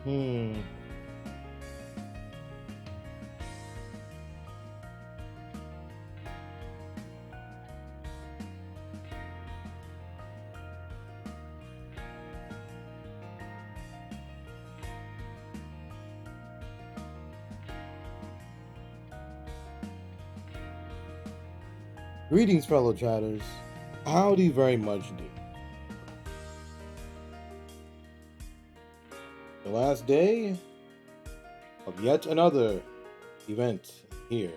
Hmm. Greetings, fellow chatters. Howdy very much do. The last day of yet another event here.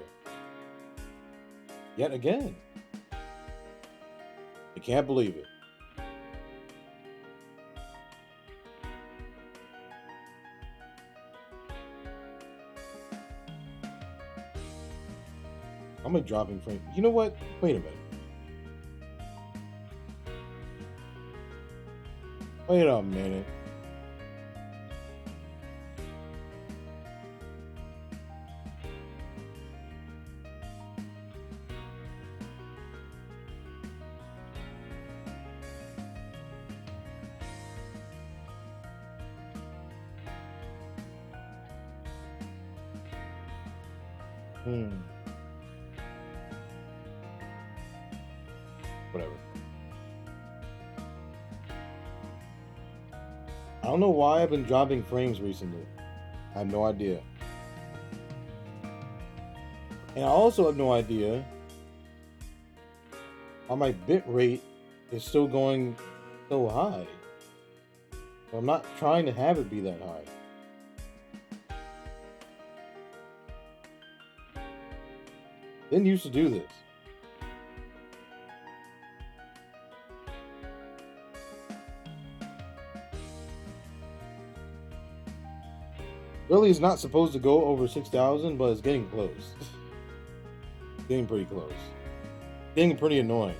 Yet again. I can't believe it. I'm like dropping frame. You know what? Wait a minute. Wait a minute. Hmm. Whatever. I don't know why I've been dropping frames recently. I have no idea. And I also have no idea why my bit rate is still going so high. I'm not trying to have it be that high. Didn't used to do this. Really, it's not supposed to go over 6,000, but it's getting close. Getting pretty close. Getting pretty annoying.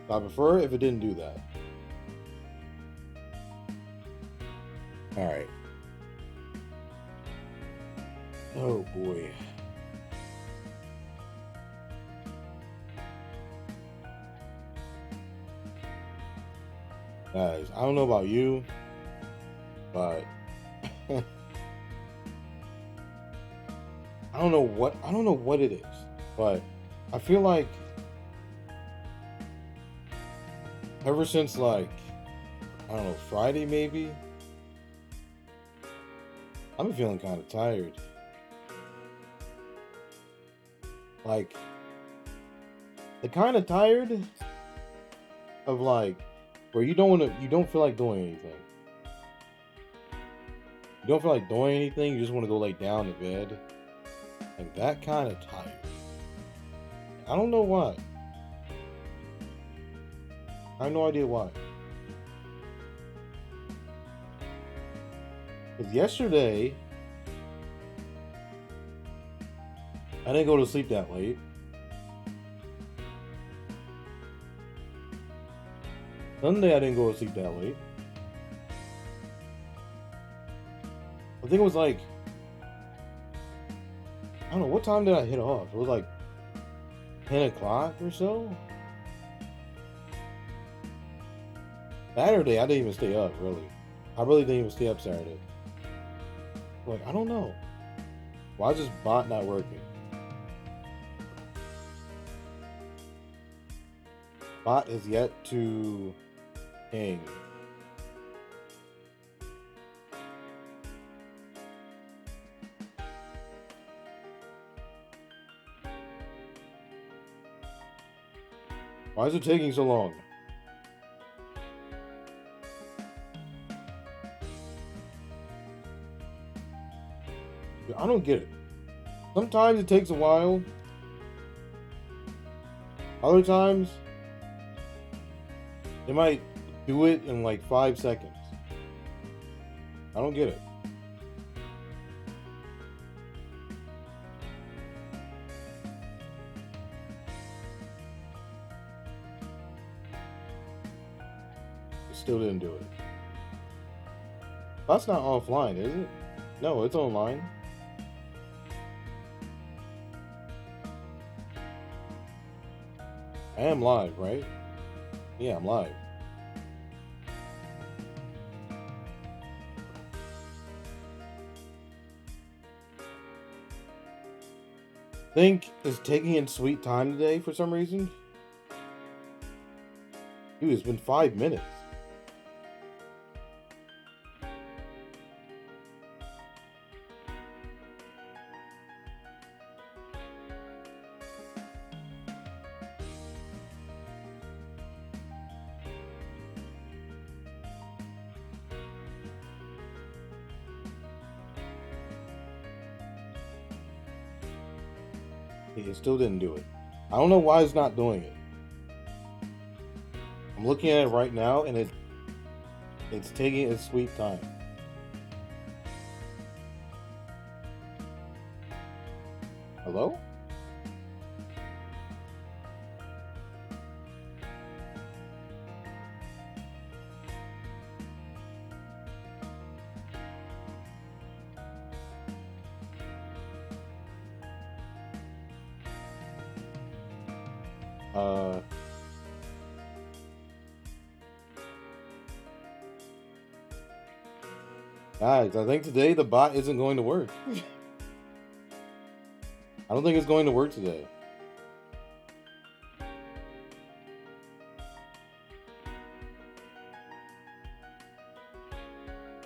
I prefer if it didn't do that. Alright. Oh boy. Guys, I don't know about you, but I don't know what it is, but I feel like ever since like I don't know, Friday maybe, I've been feeling kind of tired. Like the kind of tired of like where you don't feel like doing anything. You don't feel like doing anything, you just want to go lay down in bed. Like that kind of tired. I don't know why. I have no idea why. Because yesterday, I didn't go to sleep that late. Sunday, I didn't go to sleep that late. I think it was like, I don't know, what time did I hit off? It was like 10 o'clock or so? Saturday, I didn't even stay up, really. I really didn't even stay up Saturday. Like, I don't know. Why is this bot not working? Bot is yet to hang. Why is it taking so long? I don't get it. Sometimes it takes a while. Other times, they might do it in like 5 seconds. I don't get it. It still didn't do it. That's not offline, is it? No, it's online. I am live, right? Yeah, I'm live. think is taking its sweet time today for some reason. Dude, it's been 5 minutes. It still didn't do it. I don't know why it's not doing it. I'm looking at it right now, and it's taking its sweet time. Hello? Uh, Guys, I think today the bot isn't going to work. I don't think it's going to work today.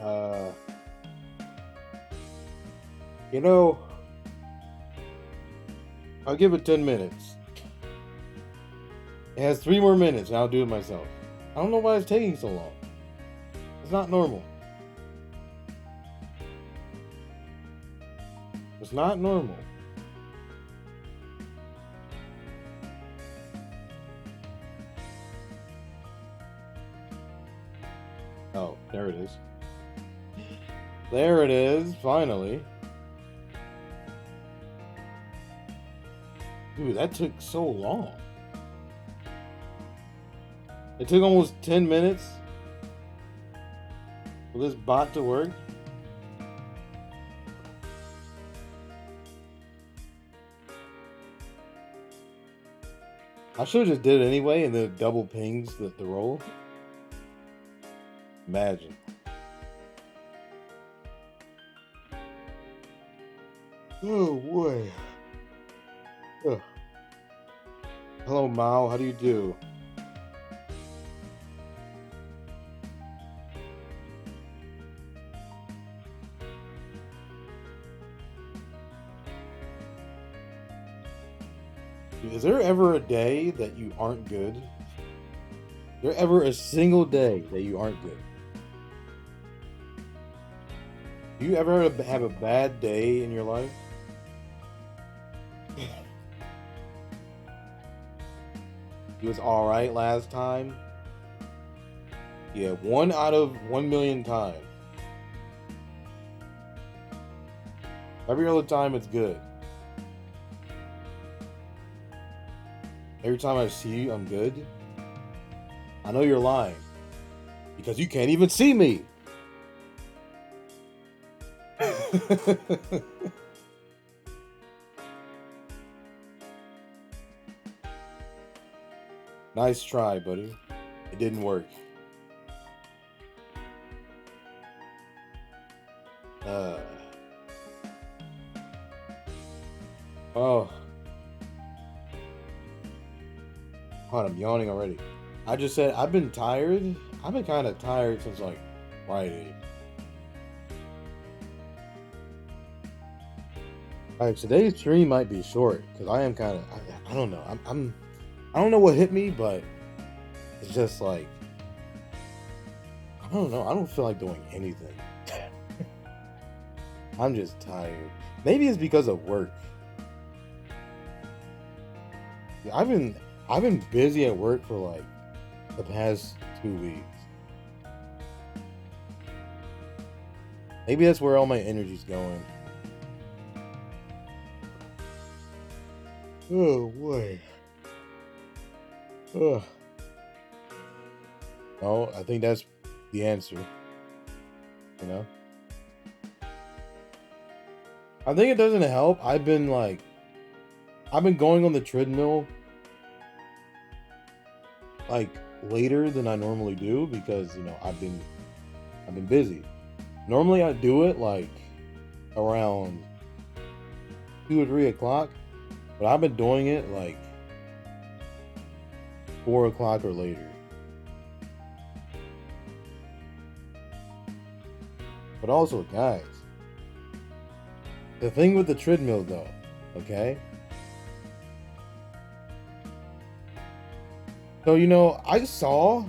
Uh, you know, I'll give it 10 minutes. It has 3 more minutes, and I'll do it myself. I don't know why it's taking so long. It's not normal. It's not normal. Oh, there it is. There it is, finally. Dude, that took so long. It took almost 10 minutes for this bot to work. I should have just did it anyway and then it double pings the roll. Imagine. Oh boy. Ugh. Hello Mao, how do you do? Is there ever a day that you aren't good? Is there ever a single day that you aren't good? Do you ever have a bad day in your life? It was alright last time. Yeah, 1 out of 1,000,000 times. Every other time it's good. Every time I see you, I'm good. I know you're lying. Because you can't even see me. Nice try, buddy. It didn't work. Oh. God, I'm yawning already. I just said I've been tired. I've been kind of tired since like Friday. Alright, today's stream might be short because I am kind of I don't know. I don't know what hit me, but it's just like I don't know. I don't feel like doing anything. I'm just tired. Maybe it's because of work. Yeah, I've been busy at work for like the past 2 weeks. Maybe that's where all my energy's going. Oh boy. Ugh. No, I think that's the answer. You know? I think it doesn't help. I've been going on the treadmill like later than I normally do because, you know, I've been busy. Normally I do it like around 2 or 3 o'clock. but I've been doing it like 4 o'clock or later. But also, guys, the thing with the treadmill though, okay? So, I saw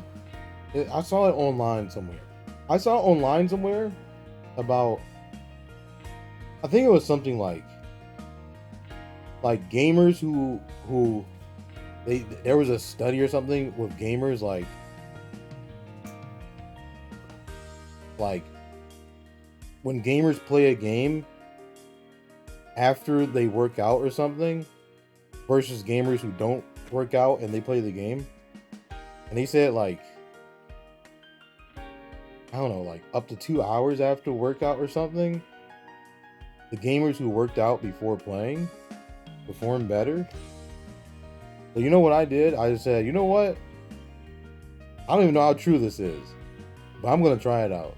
it online somewhere. I saw online somewhere about, I think it was something like gamers who there was a study or something with gamers like when gamers play a game after they work out or something versus gamers who don't work out and they play the game. And they said I don't know, up to 2 hours after workout or something, the gamers who worked out before playing performed better. So you know what I did? I just said, you know what? I don't even know how true this is, but I'm going to try it out.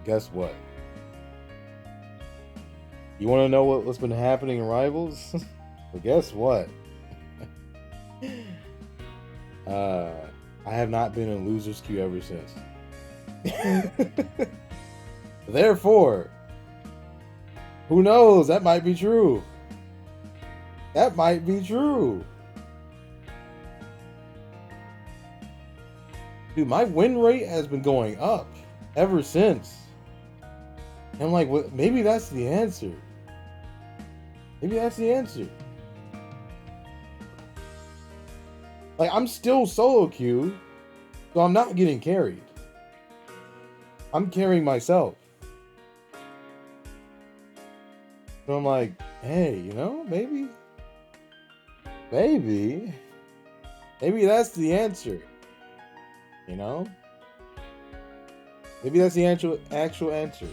Guess what? You want to know what's been happening in Rivals? Well, guess what? I have not been in loser's queue ever since. Therefore, who knows? That might be true. That might be true. Dude, my win rate has been going up ever since. And I'm like, well, maybe that's the answer. Maybe that's the answer. I'm still solo queue, so I'm not getting carried. I'm carrying myself. So I'm like, hey, maybe that's the answer. Maybe that's the actual answer.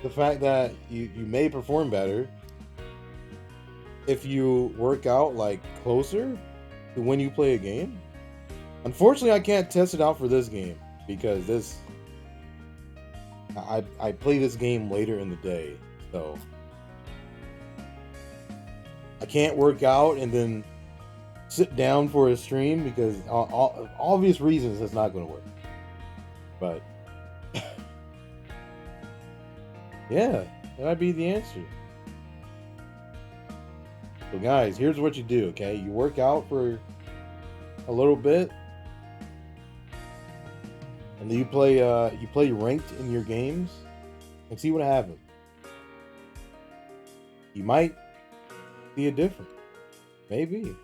The fact that you may perform better if you work out closer to when you play a game. Unfortunately, I can't test it out for this game because I play this game later in the day, so I can't work out and then sit down for a stream because all obvious reasons it's not going to work. But yeah, that might be the answer. So guys, here's what you do, okay? You work out for a little bit, and then you play ranked in your games and see what happens. You might see a difference. Maybe.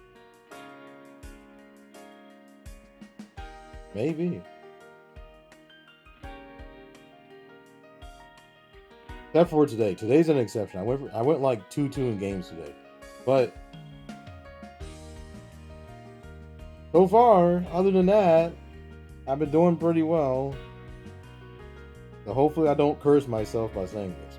Except for today. Today's an exception. I went 2-2 in games today. But so far, other than that, I've been doing pretty well. So hopefully I don't curse myself by saying this.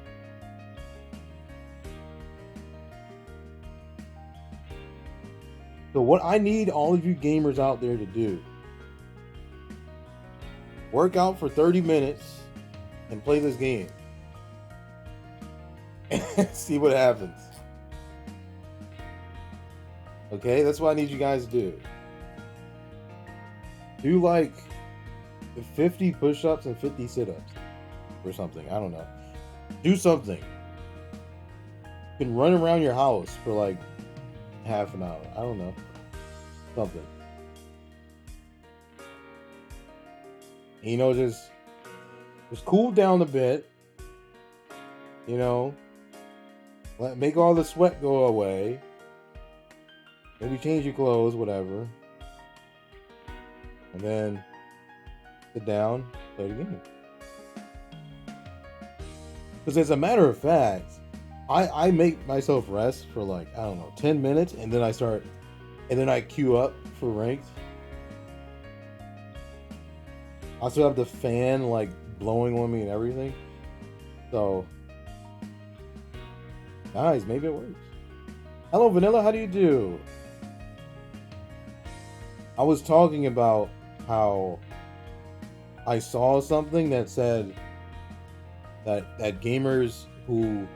So what I need all of you gamers out there to do, work out for 30 minutes and play this game. See what happens. Okay, that's what I need you guys to do. Do 50 push-ups and 50 sit-ups or something. I don't know. Do something. You can run around your house for half an hour. I don't know. Something. Just cool down a bit. Make all the sweat go away. Maybe change your clothes, whatever. And then sit down, play the game. Because as a matter of fact, I make myself rest for 10 minutes, and then I queue up for ranked. I still have the fan blowing on me and everything. So guys, maybe it works. Hello Vanilla, how do you do? I was talking about how I saw something that said that gamers who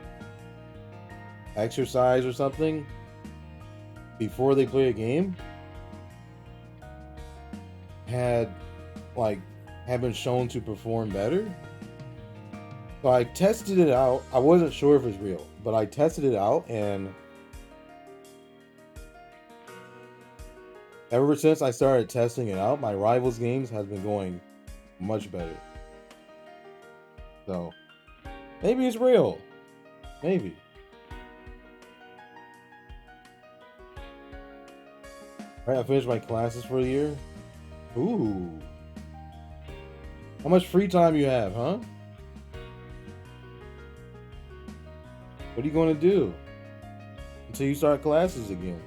exercise or something before they play a game had have been shown to perform better. So I tested it out. I wasn't sure if it's real, but I tested it out, and ever since I started testing it out, my rivals games has been going much better. So maybe it's real. Maybe. All right, I finished my classes for the year. Ooh. How much free time you have, huh? What are you going to do until you start classes again?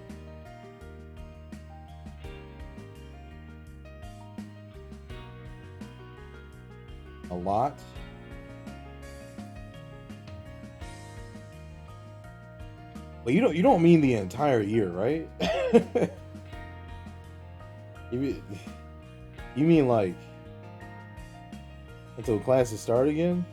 A lot? But you don't mean the entire year, right? you mean like until classes start again?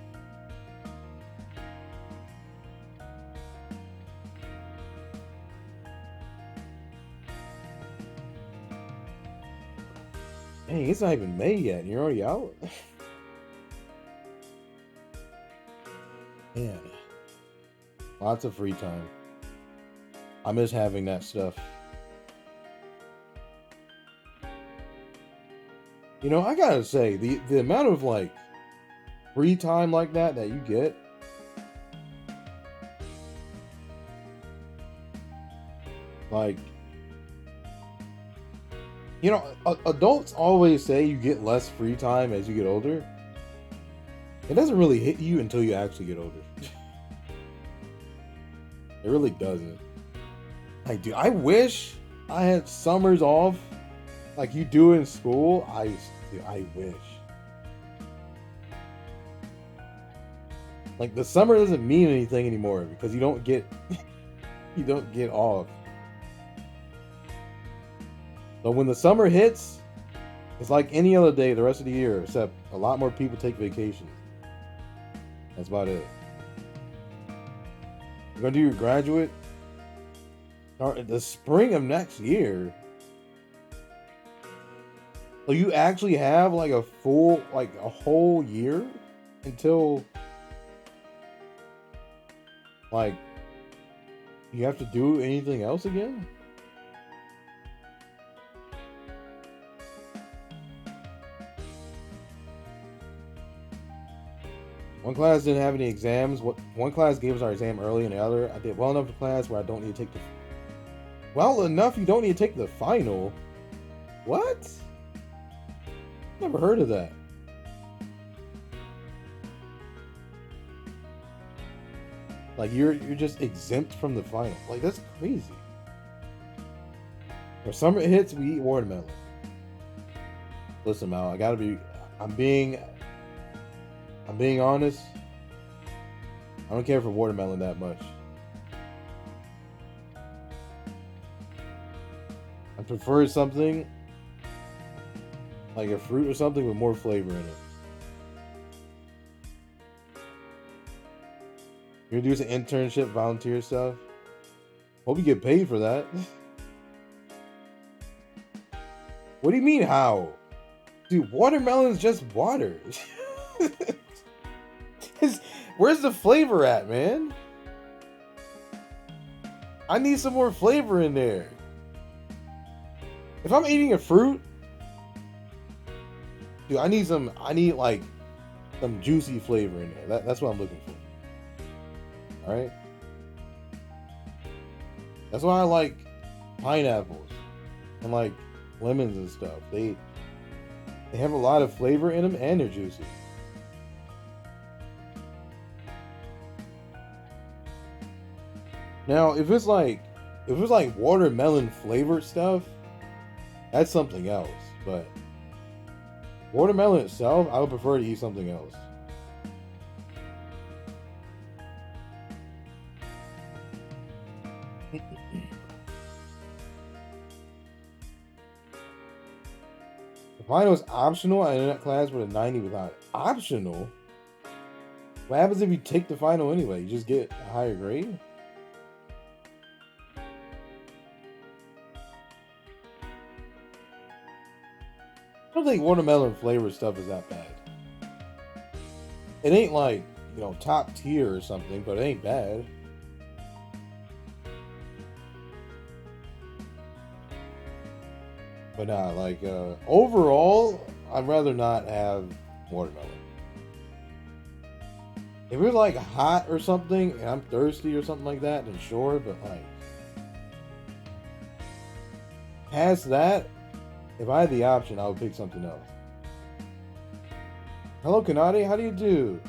Dang, it's not even May yet, and you're already out? Man, lots of free time. I miss having that stuff. You know, I gotta say, the amount of like free time like that you get, like, you know, adults always say you get less free time as you get older. It doesn't really hit you until you actually get older. It really doesn't. Like, dude, I wish I had summers off like you do in school. I wish. Like, the summer doesn't mean anything anymore because you don't get off. But when the summer hits, it's like any other day the rest of the year, except a lot more people take vacations. That's about it. You're gonna do your graduate the spring of next year. So you actually have like a whole year until like you have to do anything else again? One class didn't have any exams. One class gave us our exam early, and the other I did well enough in class where I don't need to take the well enough. You don't need to take the final. What? Never heard of that. Like you're just exempt from the final. Like, that's crazy. When summer hits, we eat watermelon. Listen, Mal, I'm being honest. I don't care for watermelon that much. I prefer something like a fruit or something with more flavor in it. You're gonna do some internship, volunteer stuff. Hope you get paid for that. What do you mean, how? Dude, watermelon's just water. Where's the flavor at, man? I need some more flavor in there. If I'm eating a fruit, dude, I need like some juicy flavor in there. That's what I'm looking for. All right. That's why I like pineapples and like lemons and stuff. They have a lot of flavor in them and they're juicy. Now, if it's like watermelon flavored stuff, that's something else. But watermelon itself, I would prefer to eat something else. The final is optional. I ended that class with a 90 without it. Optional? What happens if you take the final anyway? You just get a higher grade? I don't think watermelon flavor stuff is that bad. It ain't like, top tier or something, but it ain't bad. But nah, like, overall, I'd rather not have watermelon. If it's like hot or something and I'm thirsty or something like that, then sure, but like past that, if I had the option, I would pick something else. Hello, Kanade, how do you do?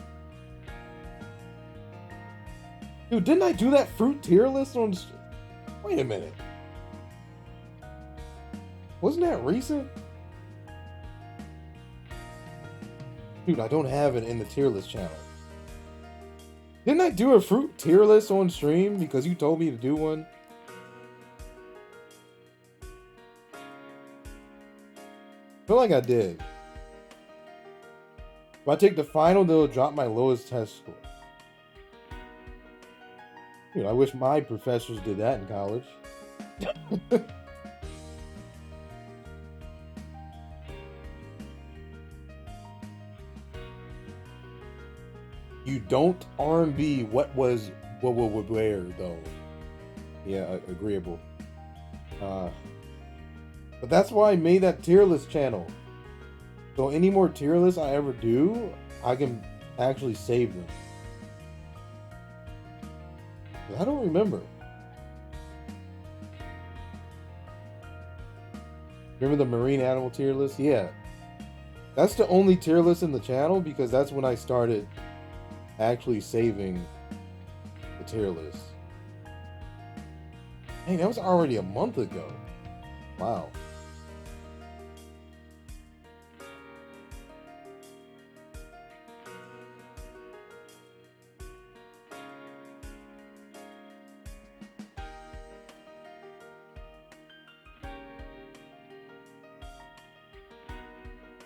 Dude, didn't I do that fruit tier list on... Wait a minute. Wasn't that recent? Dude, I don't have it in the tier list channel. Didn't I do a fruit tier list on stream because you told me to do one? I feel like I did. If I take the final, they'll drop my lowest test score. Dude, I wish my professors did that in college. You don't R&B what was where though. Yeah, agreeable. But that's why I made that tier list channel. So any more tier lists I ever do, I can actually save them. I don't remember. Remember the marine animal tier list? Yeah. That's the only tier list in the channel because that's when I started actually saving the tier list. Hey, that was already a month ago. Wow.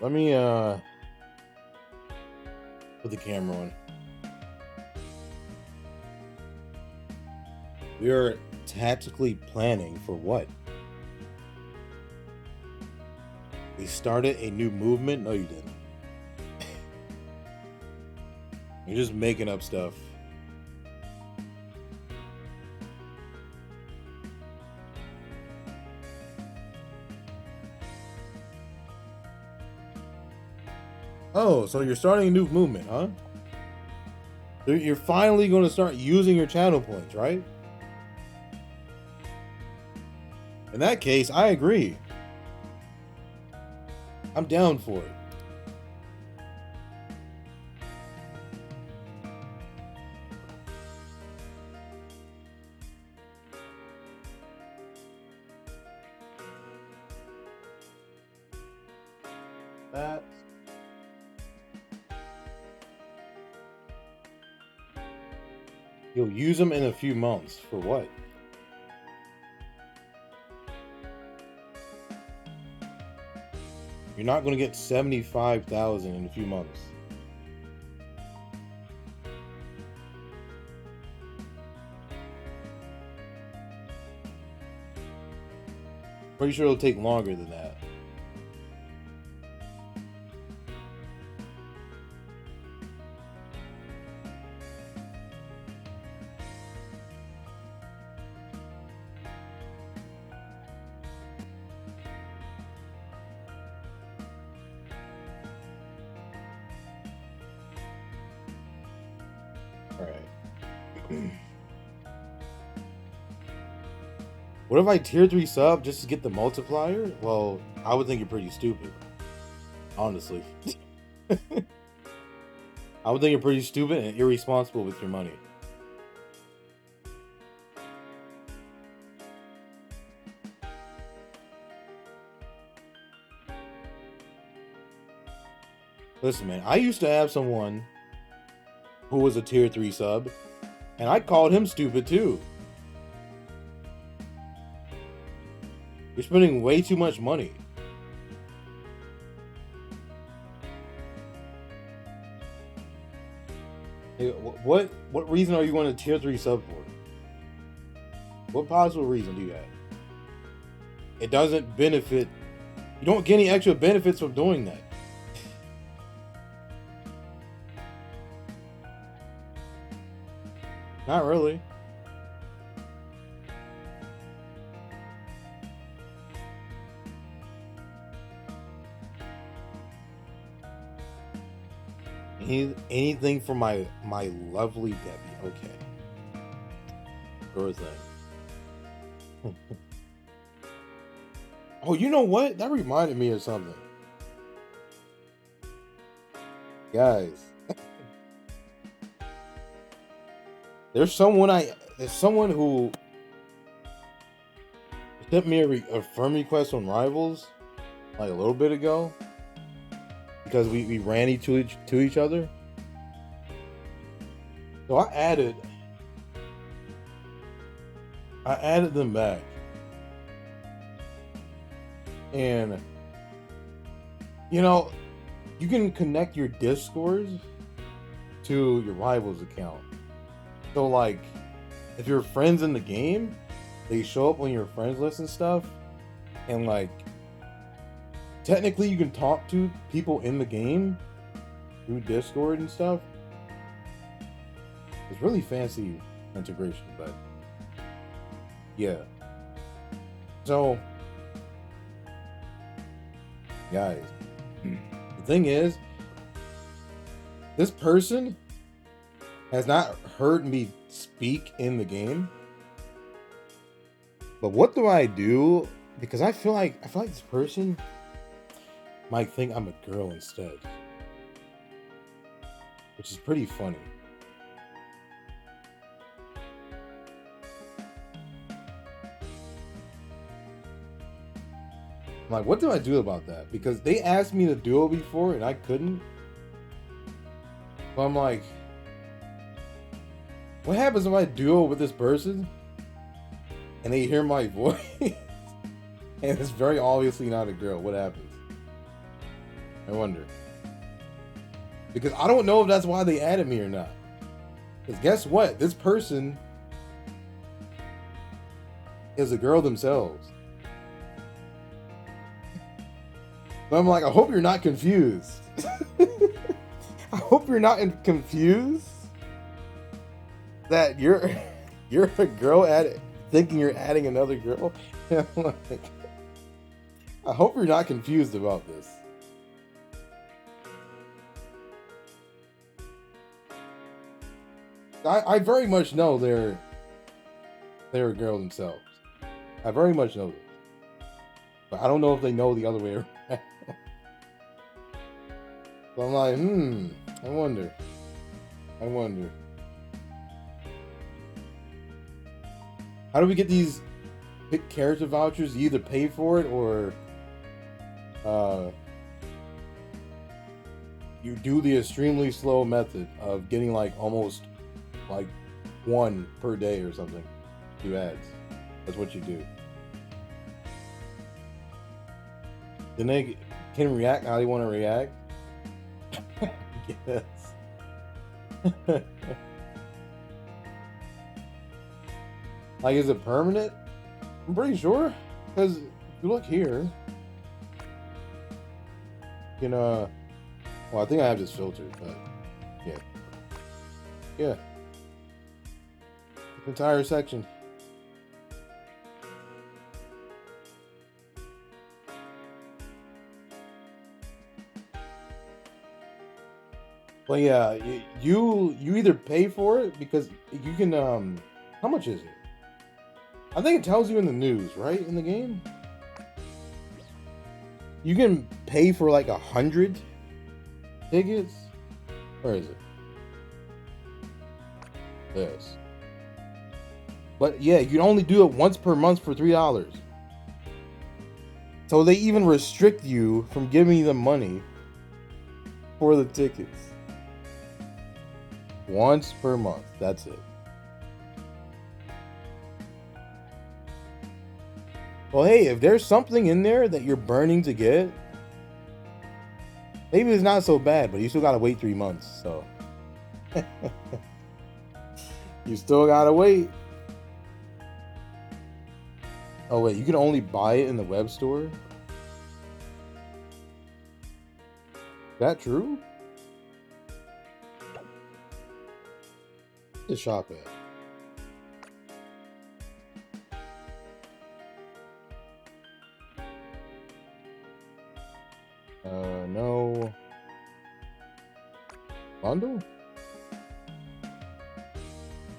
Let me put the camera on. We are tactically planning for what? We started a new movement? No, you didn't. You're just making up stuff. Oh, so you're starting a new movement, huh? You're finally going to start using your channel points, right? In that case, I agree. I'm down for it. That. You'll use them in a few months. For what? You're not going to get 75,000 in a few months. Pretty sure it'll take longer than that. What if I tier 3 sub just to get the multiplier? Well, I would think you're pretty stupid. Honestly. I would think you're pretty stupid and irresponsible with your money. Listen, man, I used to have someone who was a tier 3 sub, and I called him stupid too. You're spending way too much money. Hey, what reason are you going to tier 3 sub for? What possible reason do you have? It doesn't benefit You don't get any extra benefits from doing that. Not really. Anything for my lovely Debbie. Okay. Sure thing. Oh, you know what? That reminded me of something. Guys. There's someone who sent me a friend request on Rivals like a little bit ago because we ran to each other. So I added them back. And you know, you can connect your Discords to your Rivals account. So like if you're friends in the game, they show up on your friends list and stuff. And like technically you can talk to people in the game through Discord and stuff. It's really fancy integration, but yeah. So guys, the thing is, this person has not heard me speak in the game. But what do I do? Because I feel like this person might think I'm a girl instead. Which is pretty funny. I'm like, what do I do about that? Because they asked me to do it before and I couldn't. So I'm like, what happens if I duo with this person and they hear my voice and it's very obviously not a girl? What happens? I wonder. Because I don't know if that's why they added me or not. Because guess what? This person is a girl themselves. But I'm like, I hope you're not confused. I hope you're not confused that you're a girl thinking you're adding another girl. Like, I hope you're not confused about this. I very much know they're a girl themselves. I very much know this. But I don't know if they know the other way around. So I'm like, I wonder. How do we get these character vouchers? You either pay for it or you do the extremely slow method of getting like almost like one per day or something. 2 ads. That's what you do. Then they can react how they want to react. Yes. Like, is it permanent? I'm pretty sure. Because if you look here, you know, well, I think I have this filtered, but yeah. Yeah. The entire section. But yeah, you either pay for it because you can how much is it? I think it tells you in the news, right? In the game, you can pay for like 100 tickets. Where is it? Yes. But yeah, you can only do it once per month for $3. So they even restrict you from giving them money for the tickets. Once per month. That's it. Well, hey, if there's something in there that you're burning to get, maybe it's not so bad, but you still gotta wait 3 months, so. You still gotta wait. Oh, wait, you can only buy it in the web store? That true? The shop at. No. Bundle?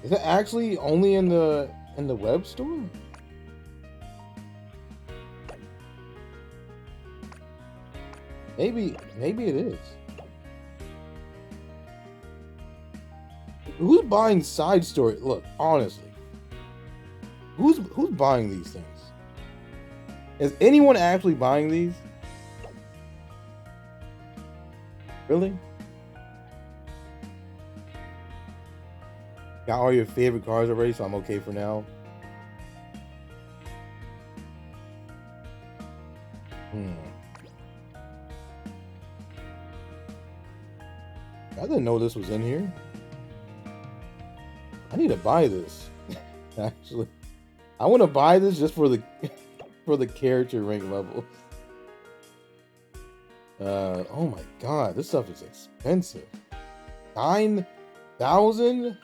Is it actually only in the web store? Maybe it is. Who's buying side story? Look, honestly, who's buying these things? Is anyone actually buying these? Really? Got all your favorite cars already, so I'm okay for now. I didn't know this was in here. I need to buy this. Actually, I want to buy this just for the for the character rank levels. Oh my god, this stuff is expensive. 9,000.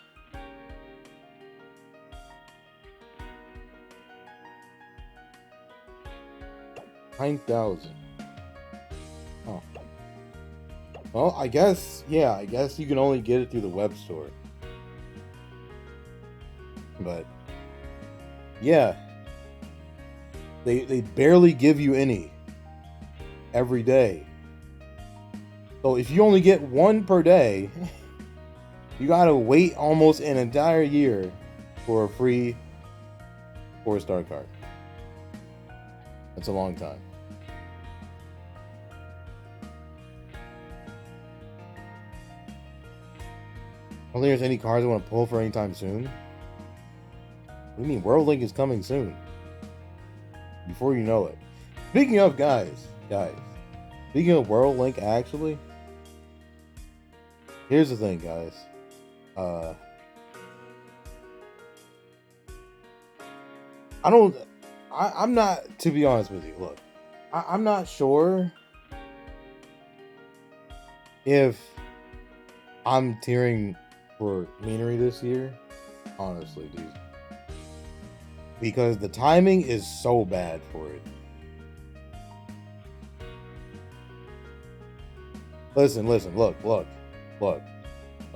9,000. Oh. Well, I guess you can only get it through the web store. But yeah, they barely give you any every day. So if you only get one per day, you gotta wait almost an entire year for a free 4-star card. That's a long time. I don't think there's any cards I want to pull for anytime soon. What do you mean? World Link is coming soon. Before you know it. Speaking of guys. Speaking of World Link, actually. Here's the thing, guys. I'm not, to be honest with you, look. I'm not sure if I'm tiering for Meanery this year. Honestly, dude. Because the timing is so bad for it. Listen, look.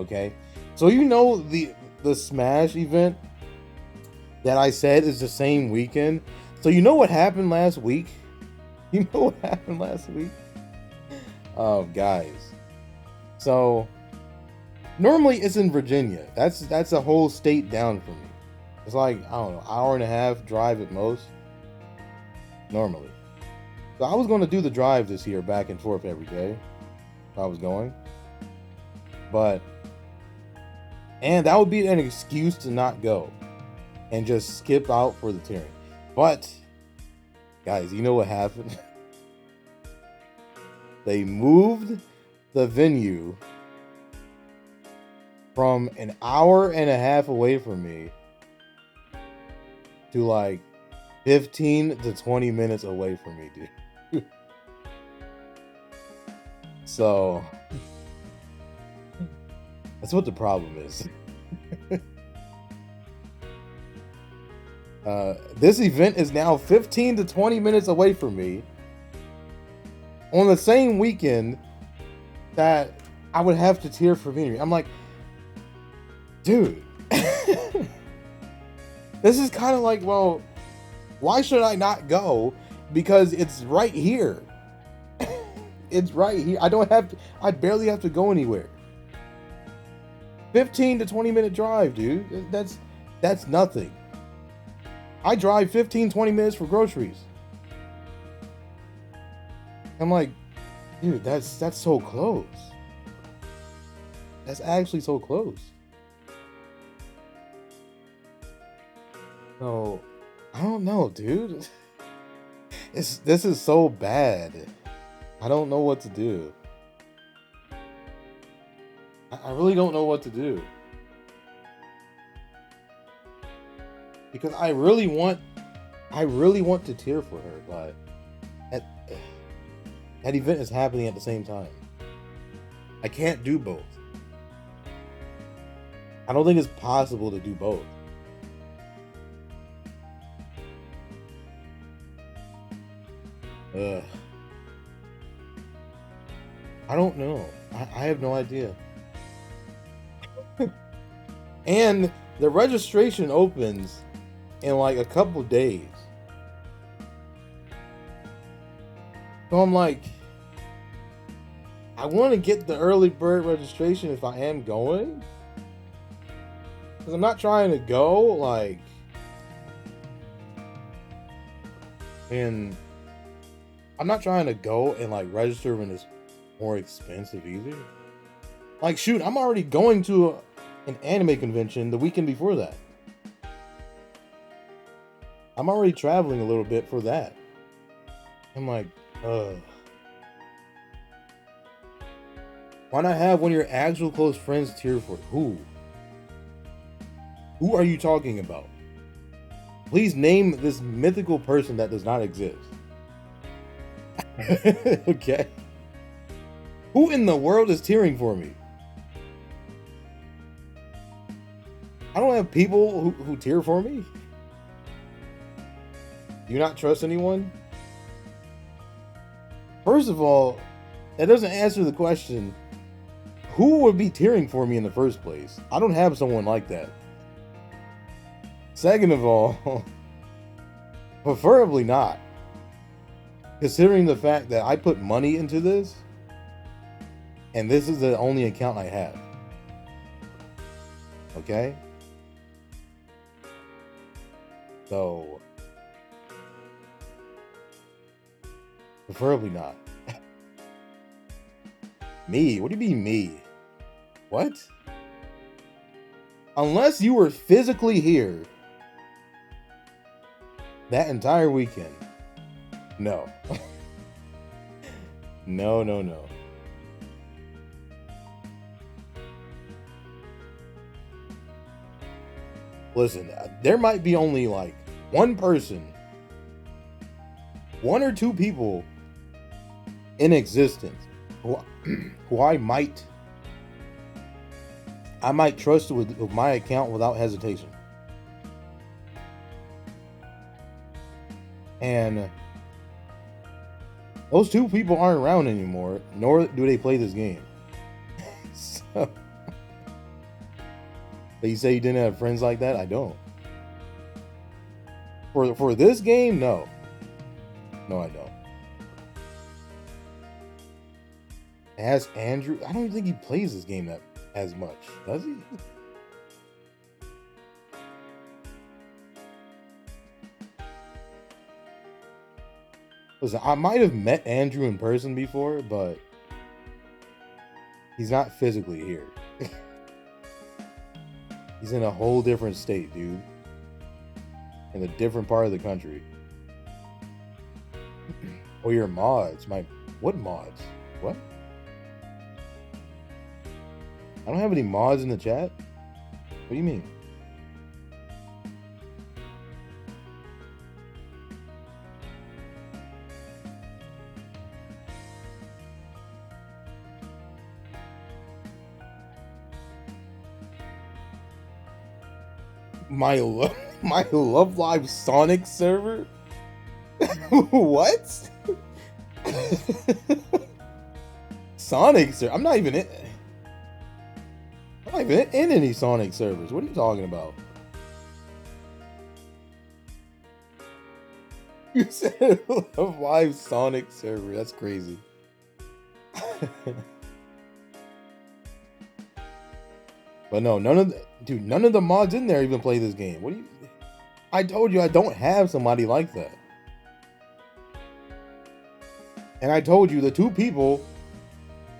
Okay? So you know the Smash event that I said is the same weekend? So you know what happened last week? You know what happened last week? Oh, guys. So normally it's in Virginia. That's a whole state down from me. It's like, I don't know, hour and a half drive at most. Normally. So I was going to do the drive this year back and forth every day. I was going. And that would be an excuse to not go. And just skip out for the tiering. But, guys, you know what happened? They moved the venue from an hour and a half away from me to like 15 to 20 minutes away from me, dude. So that's what the problem is. This event is now 15 to 20 minutes away from me on the same weekend that I would have to tier for Meanery. I'm like, dude, this is kind of like, well, why should I not go? Because it's right here. It's right here. I barely have to go anywhere. 15 to 20 minute drive, dude. That's nothing. I drive 15-20 minutes for groceries. I'm like, dude, that's so close. That's actually so close. So, I don't know, dude. This is so bad. I don't know what to do. I really don't know what to do. Because I really want to tier for her, but that event is happening at the same time. I can't do both. I don't think it's possible to do both. I don't know. I have no idea. And the registration opens in like a couple days. So I'm like, I want to get the early bird registration if I am going. Because I'm not trying to go, like, and I'm not trying to go and like register when it's more expensive either. Like, shoot, I'm already going to an anime convention the weekend before that. I'm already traveling a little bit for that. I'm like, why not have one of your actual close friends tier for it? Who? Who are you talking about? Please name this mythical person that does not exist. Okay. Who in the world is tearing for me? I don't have people who tear for me. Do you not trust anyone? First of all, that doesn't answer the question. Who would be tearing for me in the first place? I don't have someone like that. Second of all, preferably not. Considering the fact that I put money into this, and this is the only account I have. Okay? So, preferably not. Me? What do you mean me? What? Unless you were physically here that entire weekend. No. No. Listen, there might be only like one person, one or two people in existence who I might trust with my account without hesitation. And those two people aren't around anymore, nor do they play this game. So, but you say you didn't have friends like that? I don't. For this game, no. No, I don't. Ask Andrew. I don't even think he plays this game that as much, does he? Listen, I might have met Andrew in person before, but he's not physically here. He's in a whole different state, dude. In a different part of the country. Oh, your mods. What mods? What? I don't have any mods in the chat? What do you mean? My Love Live Sonic server? What? Sonic server? I'm not even in any Sonic servers. What are you talking about? You said Love Live Sonic server. That's crazy. But no, none of the mods in there even play this game. What do you? I told you I don't have somebody like that. And I told you the two people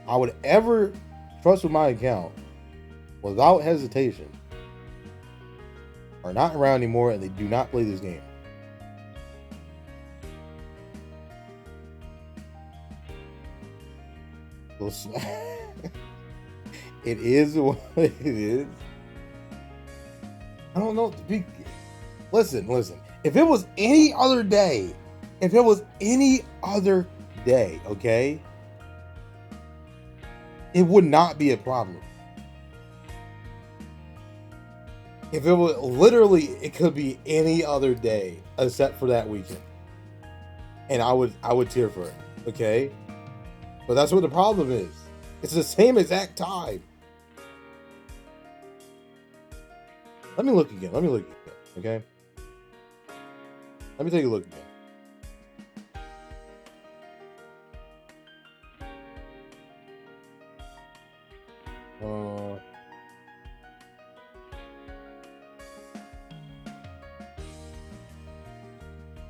I would ever trust with my account without hesitation are not around anymore, and they do not play this game. It is what it is. I don't know. Listen. If it was any other day, okay? it would not be a problem. If it was literally, it could be any other day except for that weekend, and I would cheer for it. Okay, but that's what the problem is. It's the same exact time. Let me look again. Okay, let me take a look again.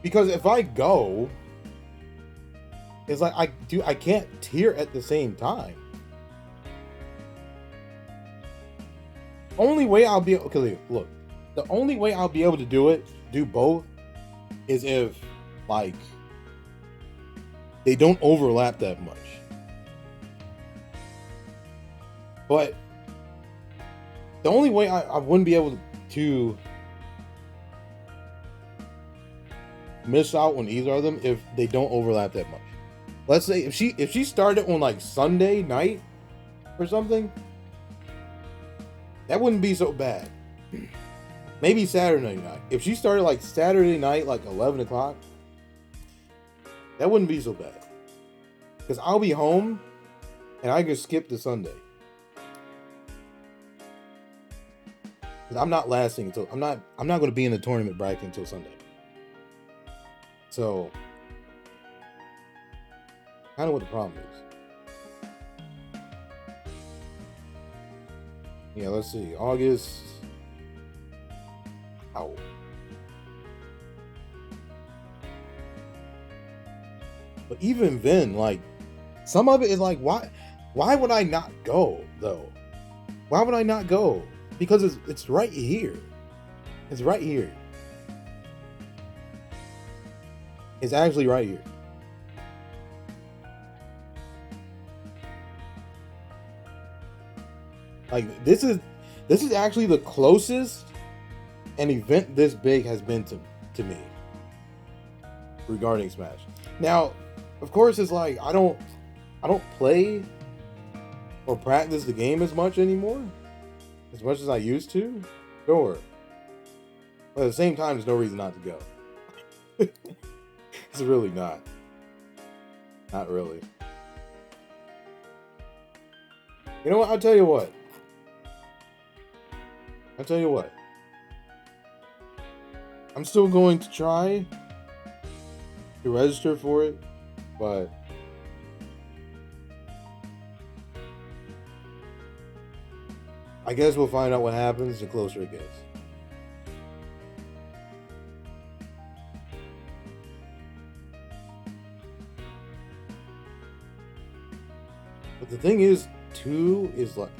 Because if I go, it's like I can't tier at the same time. Only way I'll be okay. Look, the only way I'll be able to do both, is if like they don't overlap that much. But the only way I wouldn't be able to miss out on either of them if they don't overlap that much. Let's say if she started on like Sunday night or something, that wouldn't be so bad. Maybe Saturday night. If she started like Saturday night, like 11 o'clock, that wouldn't be so bad. Because I'll be home and I can skip the Sunday. Because I'm not lasting until I'm not going to be in the tournament bracket until Sunday. So, kind of what the problem is. Yeah, let's see. August. Ow. But even then, like, some of it is like, why would I not go though? Why would I not go? Because it's right here. It's right here. It's actually right here. Like this is actually the closest an event this big has been to me regarding Smash. Now, of course, it's like I don't play or practice the game as much anymore, as much as I used to. Sure, but at the same time, there's no reason not to go. It's really not really. You know what? I'll tell you what. I'm still going to try to register for it, but I guess we'll find out what happens the closer it gets. But the thing is, too, is like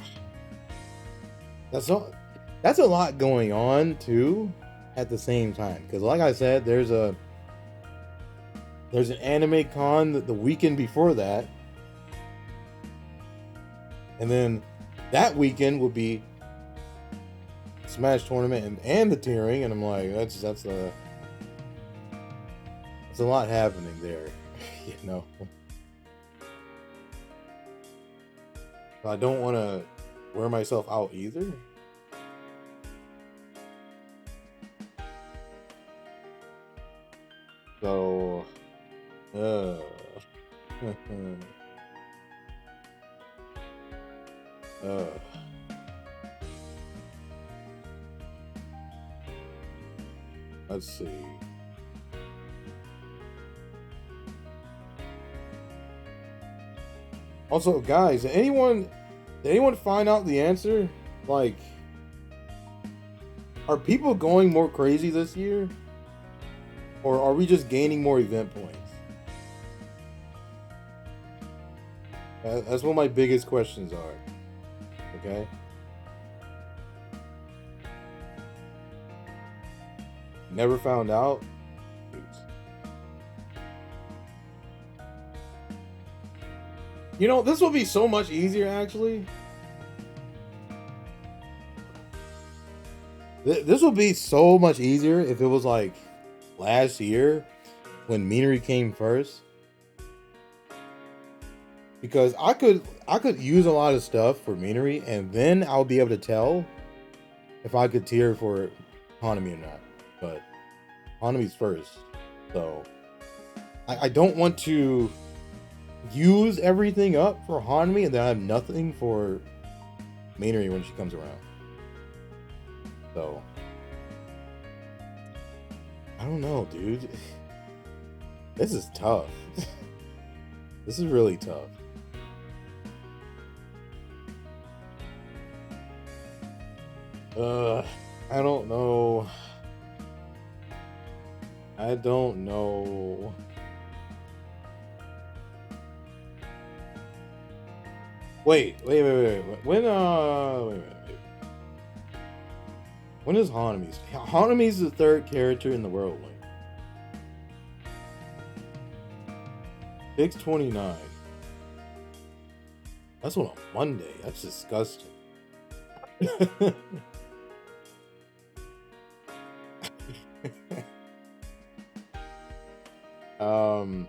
that's a lot going on too at the same time. Because like I said, there's an anime con the weekend before that, and then that weekend will be Smash tournament and the tiering, and I'm like, that's a lot happening there, you know. I don't want to wear myself out either. So, let's see. Also, guys, did anyone find out the answer? Like, are people going more crazy this year? Or are we just gaining more event points? That's what my biggest questions are. Okay? Never found out? You know, this will be so much easier, actually. This will be so much easier if it was like last year when Minery came first. because I could use a lot of stuff for Minery, and then I'll be able to tell if I could tier for Hanami or not. But Hanami's first, so I don't want to use everything up for Hanami and then I have nothing for Minery when she comes around. So I don't know, dude. This is tough. This is really tough. I don't know. I don't know. Wait. When when is Hanami's? Hanami's the third character in the Whirlwind. 6/29. That's on a Monday. That's disgusting. um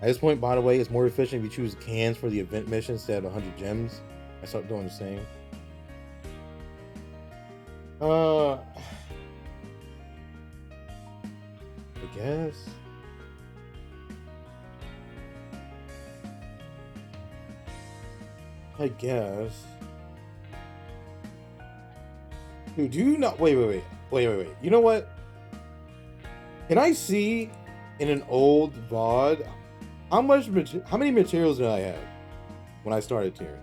At this point, by the way, it's more efficient if you choose cans for the event mission instead of 100 gems. I start doing the same. I guess. Dude, do you not? Wait. You know what? Can I see in an old VOD how many materials did I have when I started tiering?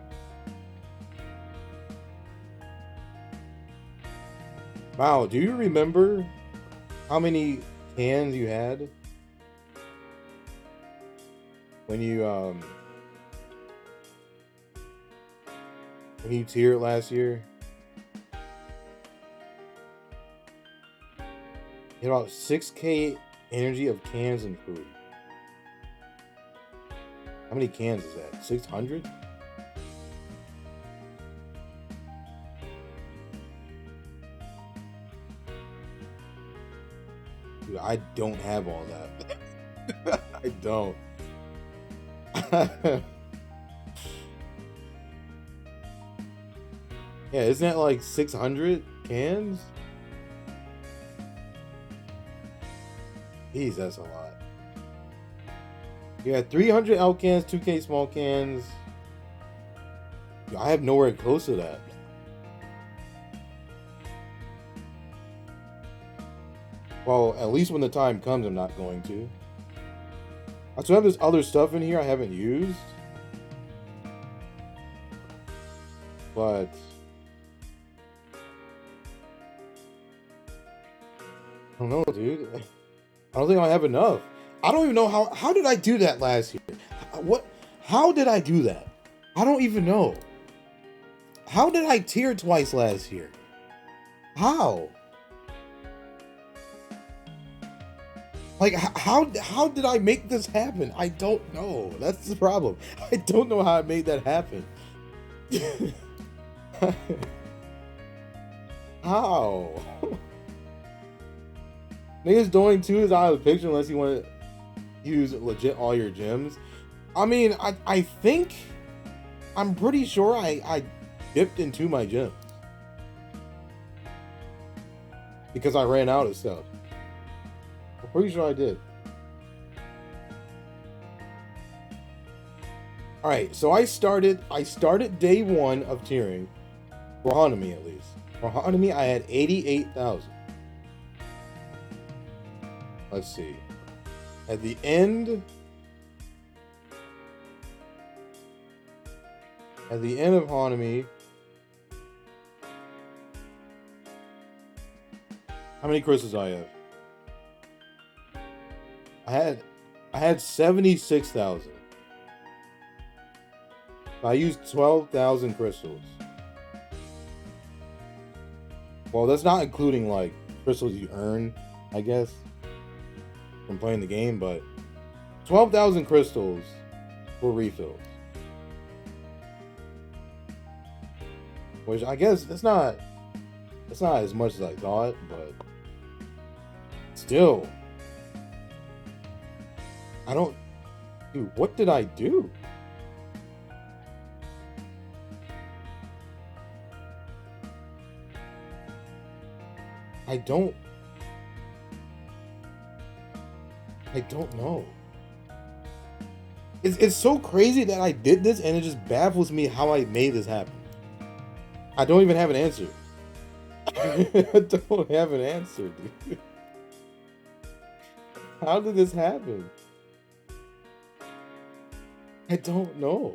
Wow, do you remember how many cans you had when you tiered last year? You had about 6K energy of cans and food. How many cans is that? 600? Dude, I don't have all that. I don't. Yeah, isn't that like 600 cans? Jeez, that's a lot. You had 300 L cans, 2K small cans. I have nowhere close to that. Well, at least when the time comes, I'm not going to. I still have this other stuff in here I haven't used. But I don't know, dude. I don't think I have enough. I don't even know how did I do that last year? How did I do that? I don't even know. How did I tier twice last year? How? Like, how did I make this happen? I don't know. That's the problem. I don't know how I made that happen. How? Niggas doing 2 is out of the picture unless you want to use legit all your gems. I mean, I think, I'm pretty sure I dipped into my gems. Because I ran out of stuff. I'm pretty sure I did. Alright, so I started day 1 of tiering. For Hanami at least. For Hanami I had 88,000. Let's see. At the end of Hanami, how many crystals I have? I had 76,000. I used 12,000 crystals. Well, that's not including like crystals you earn, I guess, from playing the game, but 12,000 crystals for refills. which I guess it's not as much as I thought, but still, I don't. Dude, what did I do? I don't know. It's so crazy that I did this, and it just baffles me how I made this happen. I don't even have an answer. I don't have an answer, dude. How did this happen? I don't know.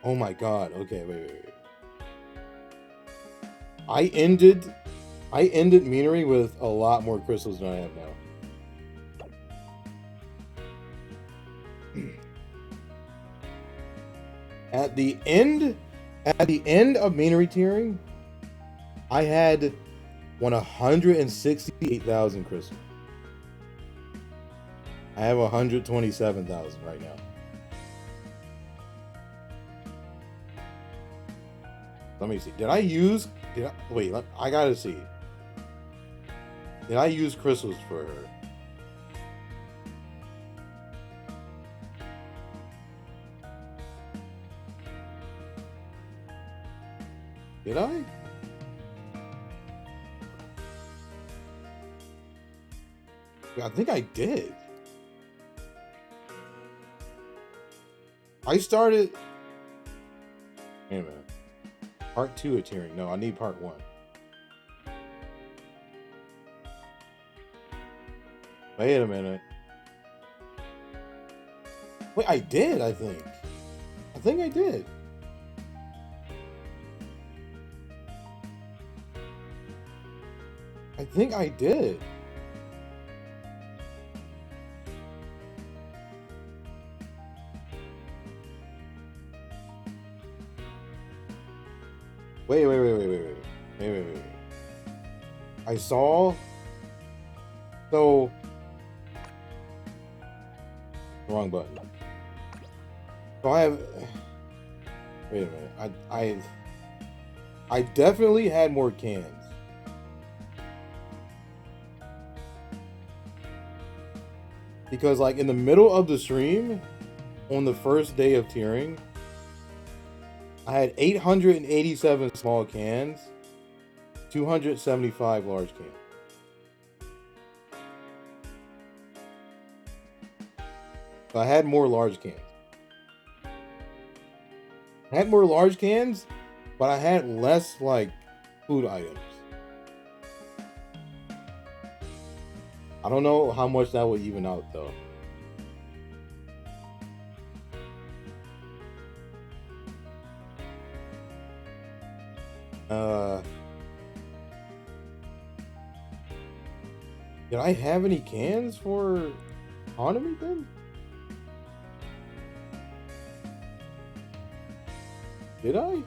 Oh my god. Okay, wait. I ended Meanery with a lot more crystals than I have now. At the end of Meanery tiering, I had 168,000 crystals. I have 127,000 right now. Let me see. Wait, I gotta see. Did I use crystals for her? Did I? I think I did. I started... Wait a minute. Part 2 of tiering. No, I need part 1. Wait a minute. Wait, I did, I think. I think I did. I think I did. Wait. I saw. So. Wrong button. So I have. Wait a minute. I definitely had more cans. Because, like, in the middle of the stream, on the first day of tiering, I had 887 small cans, 275 large cans. So I had more large cans. I had more large cans, but I had less, like, food items. I don't know how much that would even out, though. Did I have any cans for Hanami then? Did I?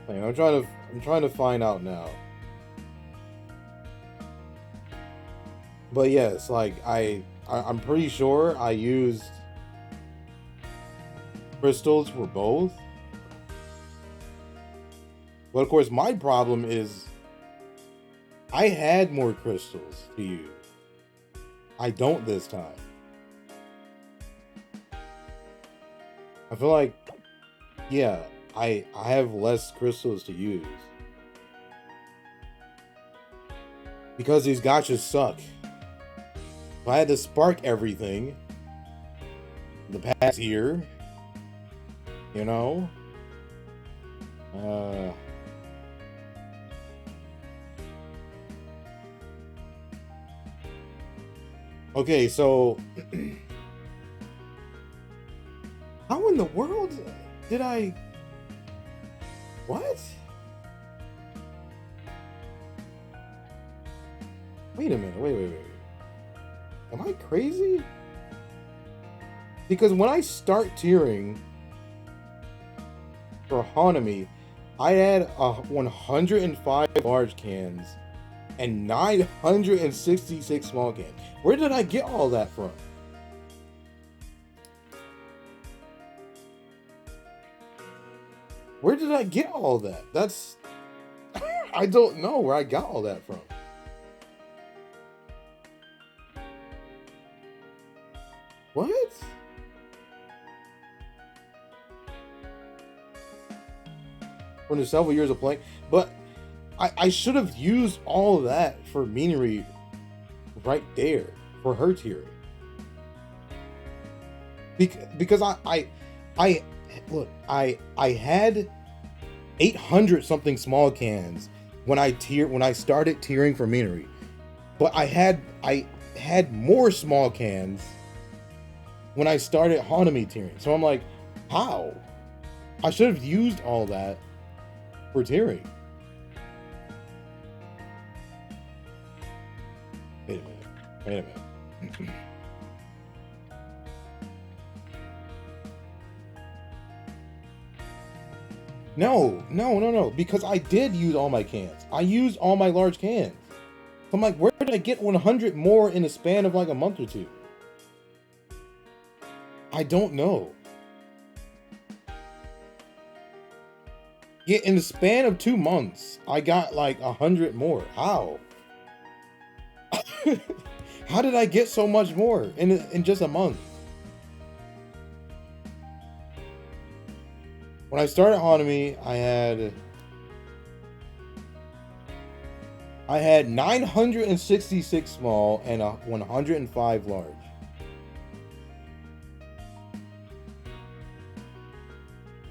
I'm trying to find out now. But yes, like I'm pretty sure I used crystals for both. But of course, my problem is I had more crystals to use. I don't this time. I feel like, yeah, I have less crystals to use. Because these gachas suck. I had to spark everything the past year. You know? Okay, so how in the world did I... What? Wait a minute, wait. Am I crazy? Because when I start tiering for Hanami, I had 105 large cans and 966 small cans. Where did I get all that from? Where did I get all that? That's I don't know where I got all that from. What? From the several years of playing, but I should have used all of that for Minery right there for her tier. Because I look, I had 800 something small cans when I started tiering for Minery, but I had more small cans when I started Hanami tiering. So I'm like, how? I should have used all that for tiering. Wait a minute. No, because I did use all my cans. I used all my large cans. So I'm like, where did I get 100 more in the span of like a month or two? I don't know. Yeah, in the span of 2 months, I got like 100 more. How? How did I get so much more in just a month? When I started Hanami, I had 966 small and 105 large.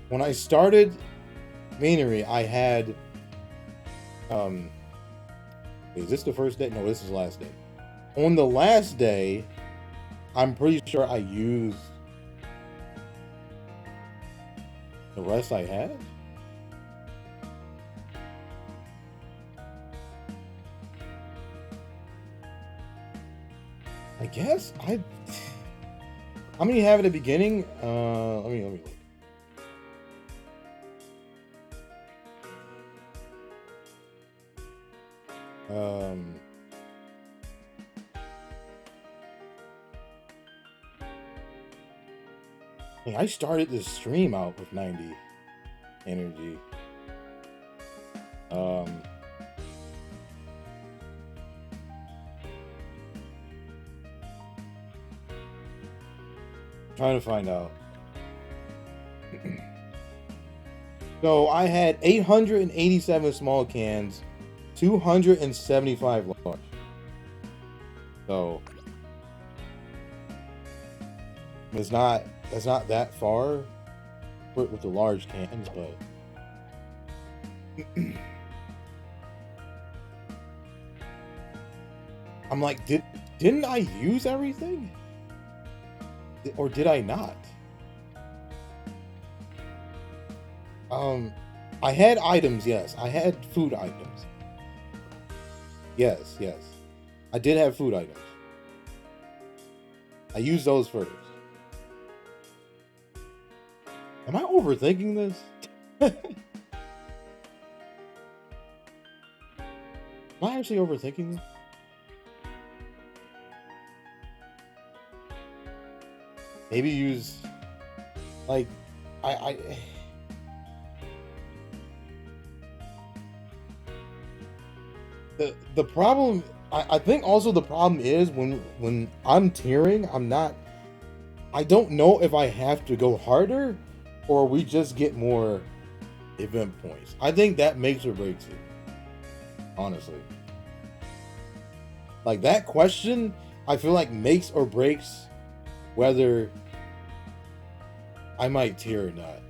When I started Minery, I had is this the first day? No, this is the last day. On the last day, I'm pretty sure I used the rest I had. I guess how many you have at the beginning? Let me look. I started this stream out with 90 energy. Trying to find out. So I had 887 small cans, 275 large. So that's not that far with the large cans, but I'm like, didn't I use everything? Or did I not? I had items, yes. I had food items. Yes. I did have food items. I used those first. Am I overthinking this? Am I actually overthinking this? Maybe use like the problem I think also the problem is when I'm tiering, I don't know if I have to go harder or we just get more event points. I think that makes or breaks it. Honestly. Like that question, I feel like makes or breaks whether I might tier or not.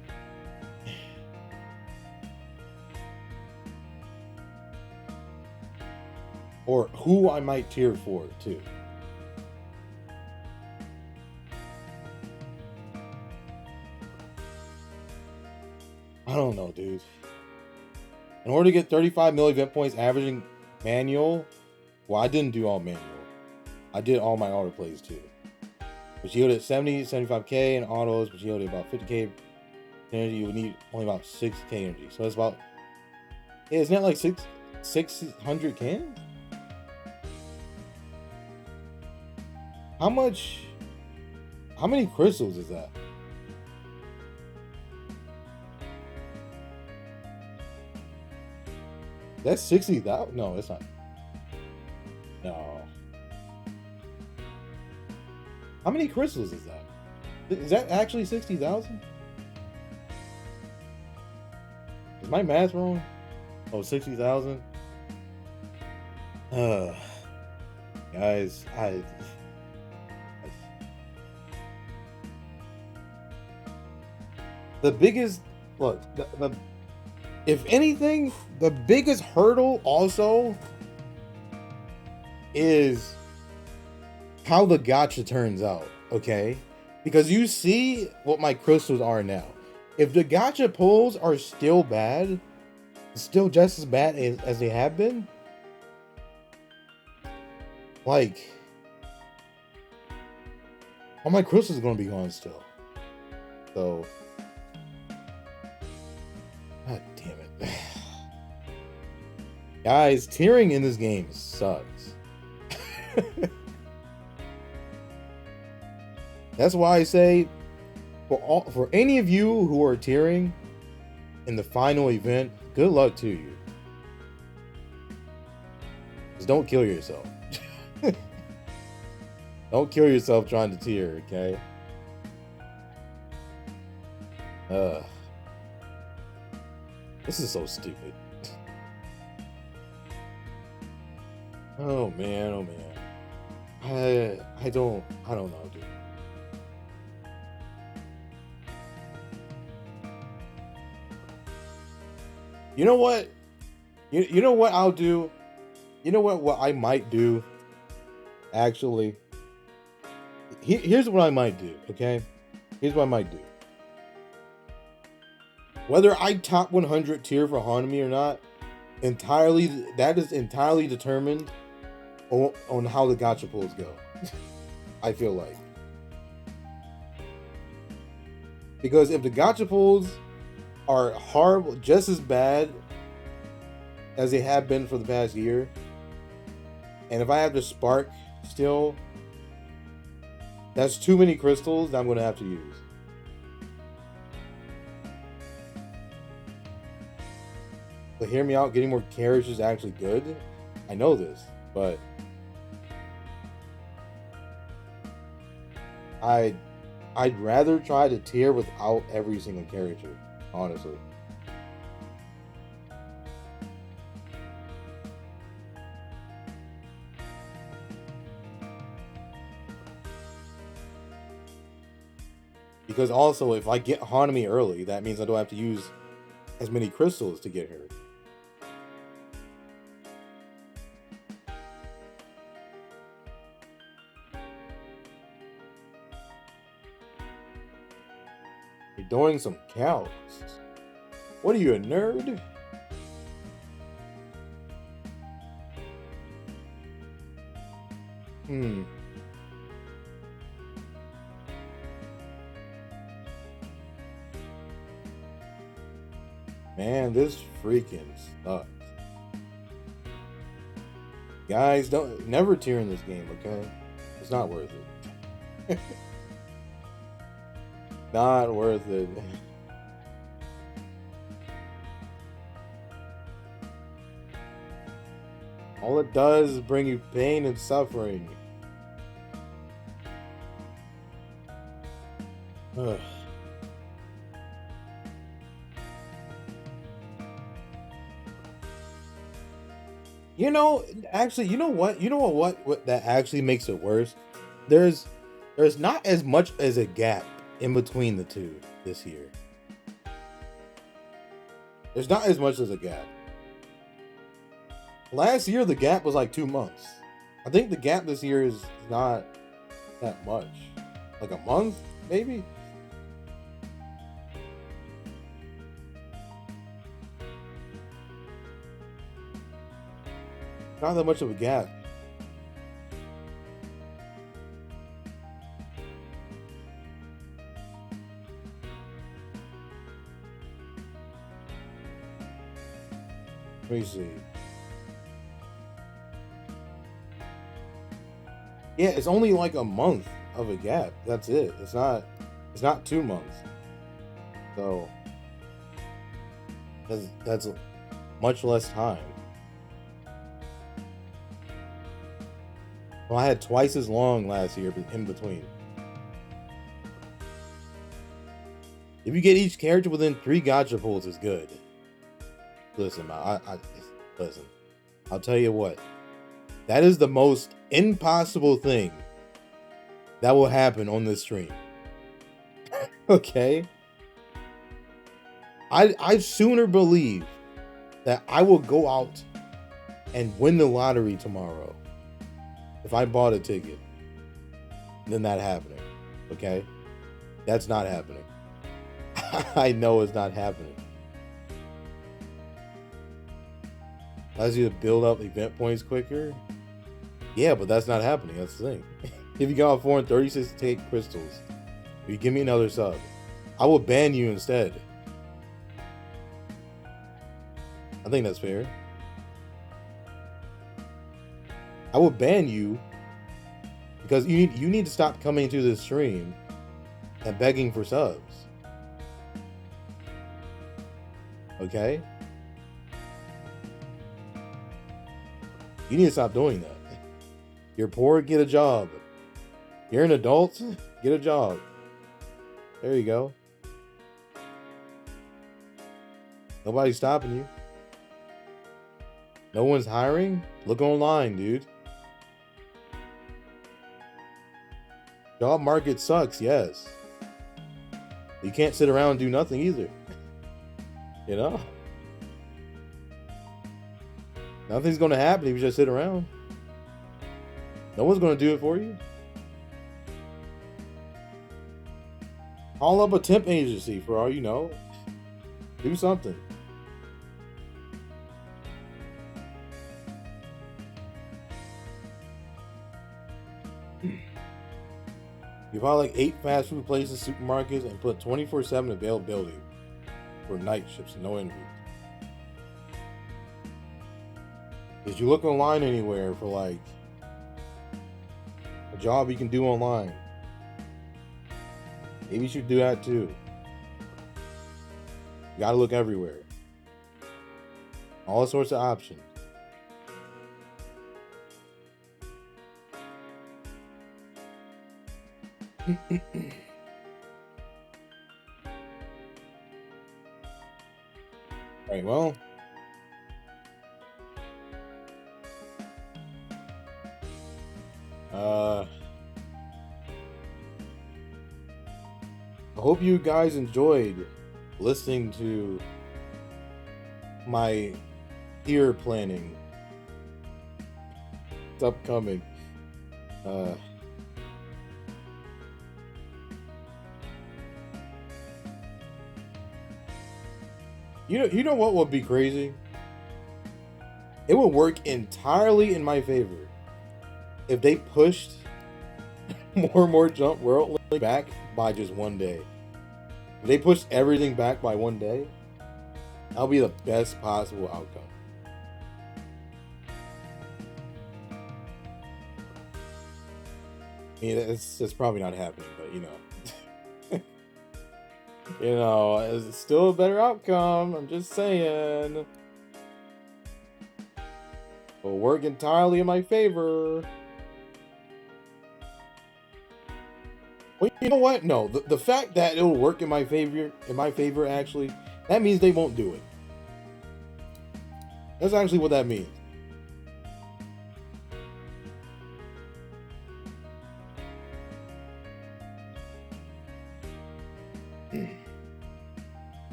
Or who I might tier for, too. I don't know, dude. In order to get 35 mil event points averaging manual, well, I didn't do all manual. I did all my auto plays, too. Which yielded 70, 75k in autos, which yielded about 50k energy, you would need only about 6k energy. So it's about, yeah, isn't that like 600 cannons? How much? How many crystals is that? That's 60,000. No, it's not. No. How many crystals is that? Is that actually 60,000? Is my math wrong? Oh, 60,000? Guys, the biggest, look, if anything, the biggest hurdle also is how the gacha turns out, okay? Because you see what my crystals are now. If the gacha pulls are still bad, still just as bad as they have been, like, all my crystals are gonna be gone still. So, god damn it. Guys, tiering in this game sucks. That's why I say, for any of you who are tiering in the final event, good luck to you. Just don't kill yourself. Don't kill yourself trying to tier, okay? This is so stupid. Oh man, oh man. I don't know, dude. You know what? You know what I'll do? You know what I might do? Actually, here's what I might do, okay? Here's what I might do. Whether I top 100 tier for Hanami or not, that is entirely determined on how the gacha pulls go. I feel like. Because if the gacha pulls are horrible, just as bad as they have been for the past year, and if I have to spark still, that's too many crystals that I'm going to have to use. But hear me out, getting more carriage is actually good. I know this, but I'd rather try to tier without every single character, honestly. Because also, if I get Hanami early, that means I don't have to use as many crystals to get her. You're doing some counts. What are you, a nerd? Man, this freaking sucks. Guys, never tier in this game, okay? It's not worth it. Not worth it. All it does is bring you pain and suffering. Ugh. You know, actually, you know what? You know what that actually makes it worse? There's not as much as a gap in between the two this year. There's not as much as a gap. Last year, the gap was like 2 months. I think the gap this year is not that much. Like a month, maybe? Not that much of a gap. Let me see. Yeah, it's only like a month of a gap. That's it. It's not 2 months. So that's much less time. Well, I had twice as long last year in between. If you get each character within 3 gacha pulls, it's good. Listen, man, listen. I'll tell you what. That is the most impossible thing that will happen on this stream. Okay? I sooner believe that I will go out and win the lottery tomorrow if I bought a ticket than that happening. Okay? That's not happening. I know it's not happening. Allows you to build up event points quicker. Yeah, but that's not happening. That's the thing. If you got 436 take crystals, if you give me another sub, I will ban you instead. I think that's fair. I will ban you because you need to stop coming to this stream and begging for subs. Okay? You need to stop doing that. You're poor, get a job. You're an adult, get a job. There you go. Nobody's stopping you. No one's hiring? Look online, dude. Job market sucks, yes. You can't sit around and do nothing either. You know? Nothing's going to happen if you just sit around. No one's going to do it for you. Call up a temp agency for all you know. Do something. You buy like 8 fast food places, supermarkets, and put 24/7 availability for night shifts, no interviews. Did you look online anywhere for like a job you can do online? Maybe you should do that too. You gotta look everywhere. All sorts of options. Alright, well. I hope you guys enjoyed listening to my tier planning. It's upcoming. You know what would be crazy? It would work entirely in my favor if they pushed more and more Jump World Link back by just one day. If they pushed everything back by one day, that'll be the best possible outcome. I mean, it's probably not happening, but you know. You know, it's still a better outcome. I'm just saying. It'll work entirely in my favor. Well, you know what? No, the fact that it'll work in my favor actually, that means they won't do it. That's actually what that means.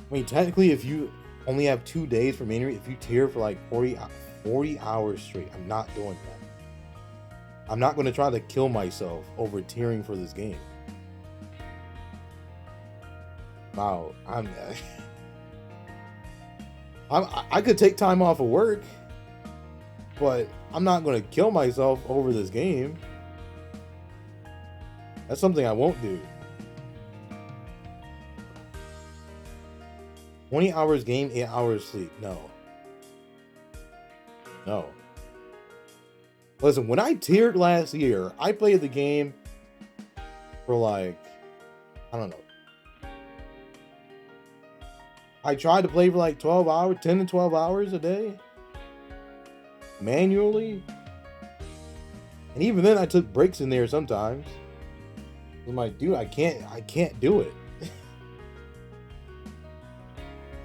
I mean, technically, if you only have 2 days for main, if you tier for like 40 hours straight, I'm not doing that. I'm not going to try to kill myself over tiering for this game. Wow, I could take time off of work, but I'm not going to kill myself over this game. That's something I won't do. 20 hours game, 8 hours sleep. No. No. Listen, when I tiered last year, I played the game for like, I don't know. I tried to play for like 12 hours, 10 to 12 hours a day. Manually. And even then I took breaks in there sometimes. I'm like, dude, I can't do it.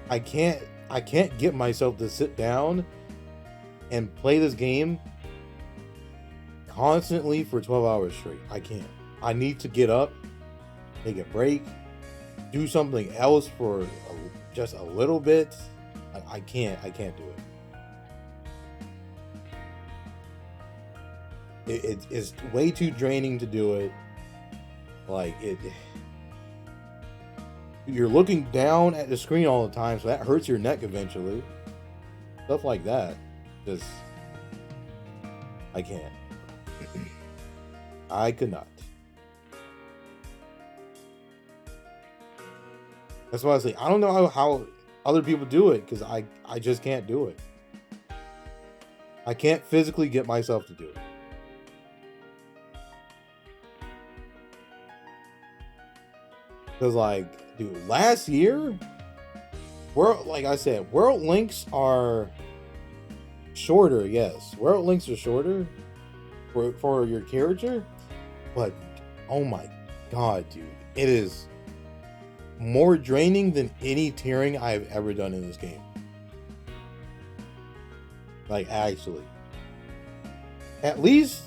I can't get myself to sit down and play this game constantly for 12 hours straight. I can't. I need to get up, take a break, do something else for just a little bit. I can't do it. It's way too draining to do it. Like you're looking down at the screen all the time, so that hurts your neck eventually. Stuff like that. Just, I can't. I could not. That's why I say I don't know how other people do it, because I just can't do it. I can't physically get myself to do it. Because, like, dude, last year, like I said, World Links are shorter, yes. World Links are shorter for your character, but oh my god, dude, it is more draining than any tiering I've ever done in this game. Like, actually. At least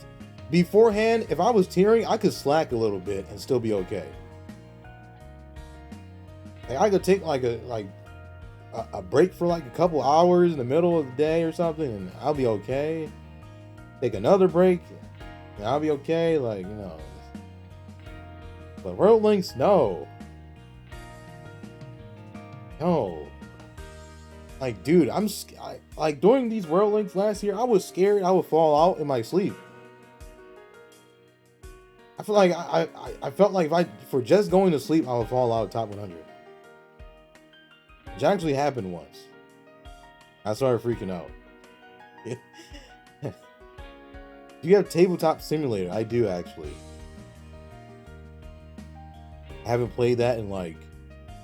beforehand, if I was tiering, I could slack a little bit and still be okay. Like, I could take like a break for like a couple hours in the middle of the day or something, and I'll be okay. Take another break, and I'll be okay. Like, you know. But World Links, no. No. Like, dude, like doing these World Links last year, I was scared I would fall out in my sleep. I feel like I felt like for just going to sleep, I would fall out of top 100. Which actually happened once. I started freaking out. Do you have Tabletop Simulator? I do, actually. I haven't played that in like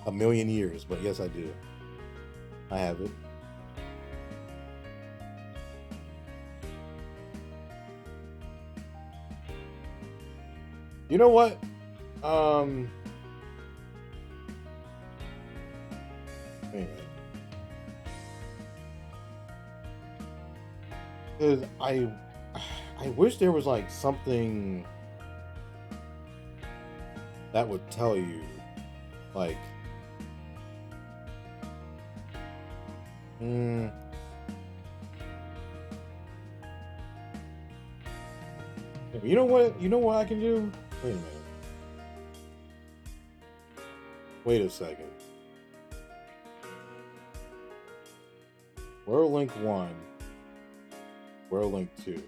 a million years, but yes, I do. I have it. You know what? Anyway. Because I wish there was like something that would tell you, like, you know what? You know what I can do? Wait a minute. Wait a second. World Link 1. World Link 2.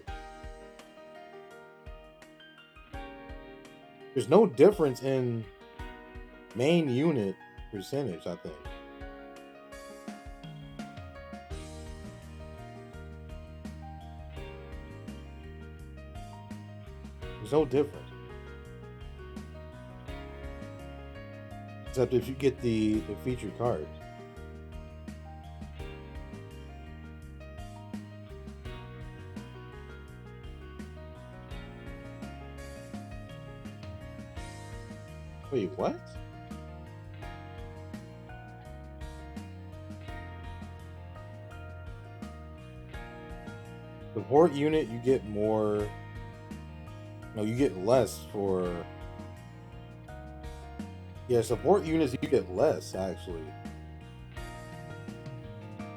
There's no difference in main unit percentage, I think. There's no difference. Except if you get the featured cards. Wait, what? Support unit, you get more. No, you get less for. Yeah, support units, you get less, actually.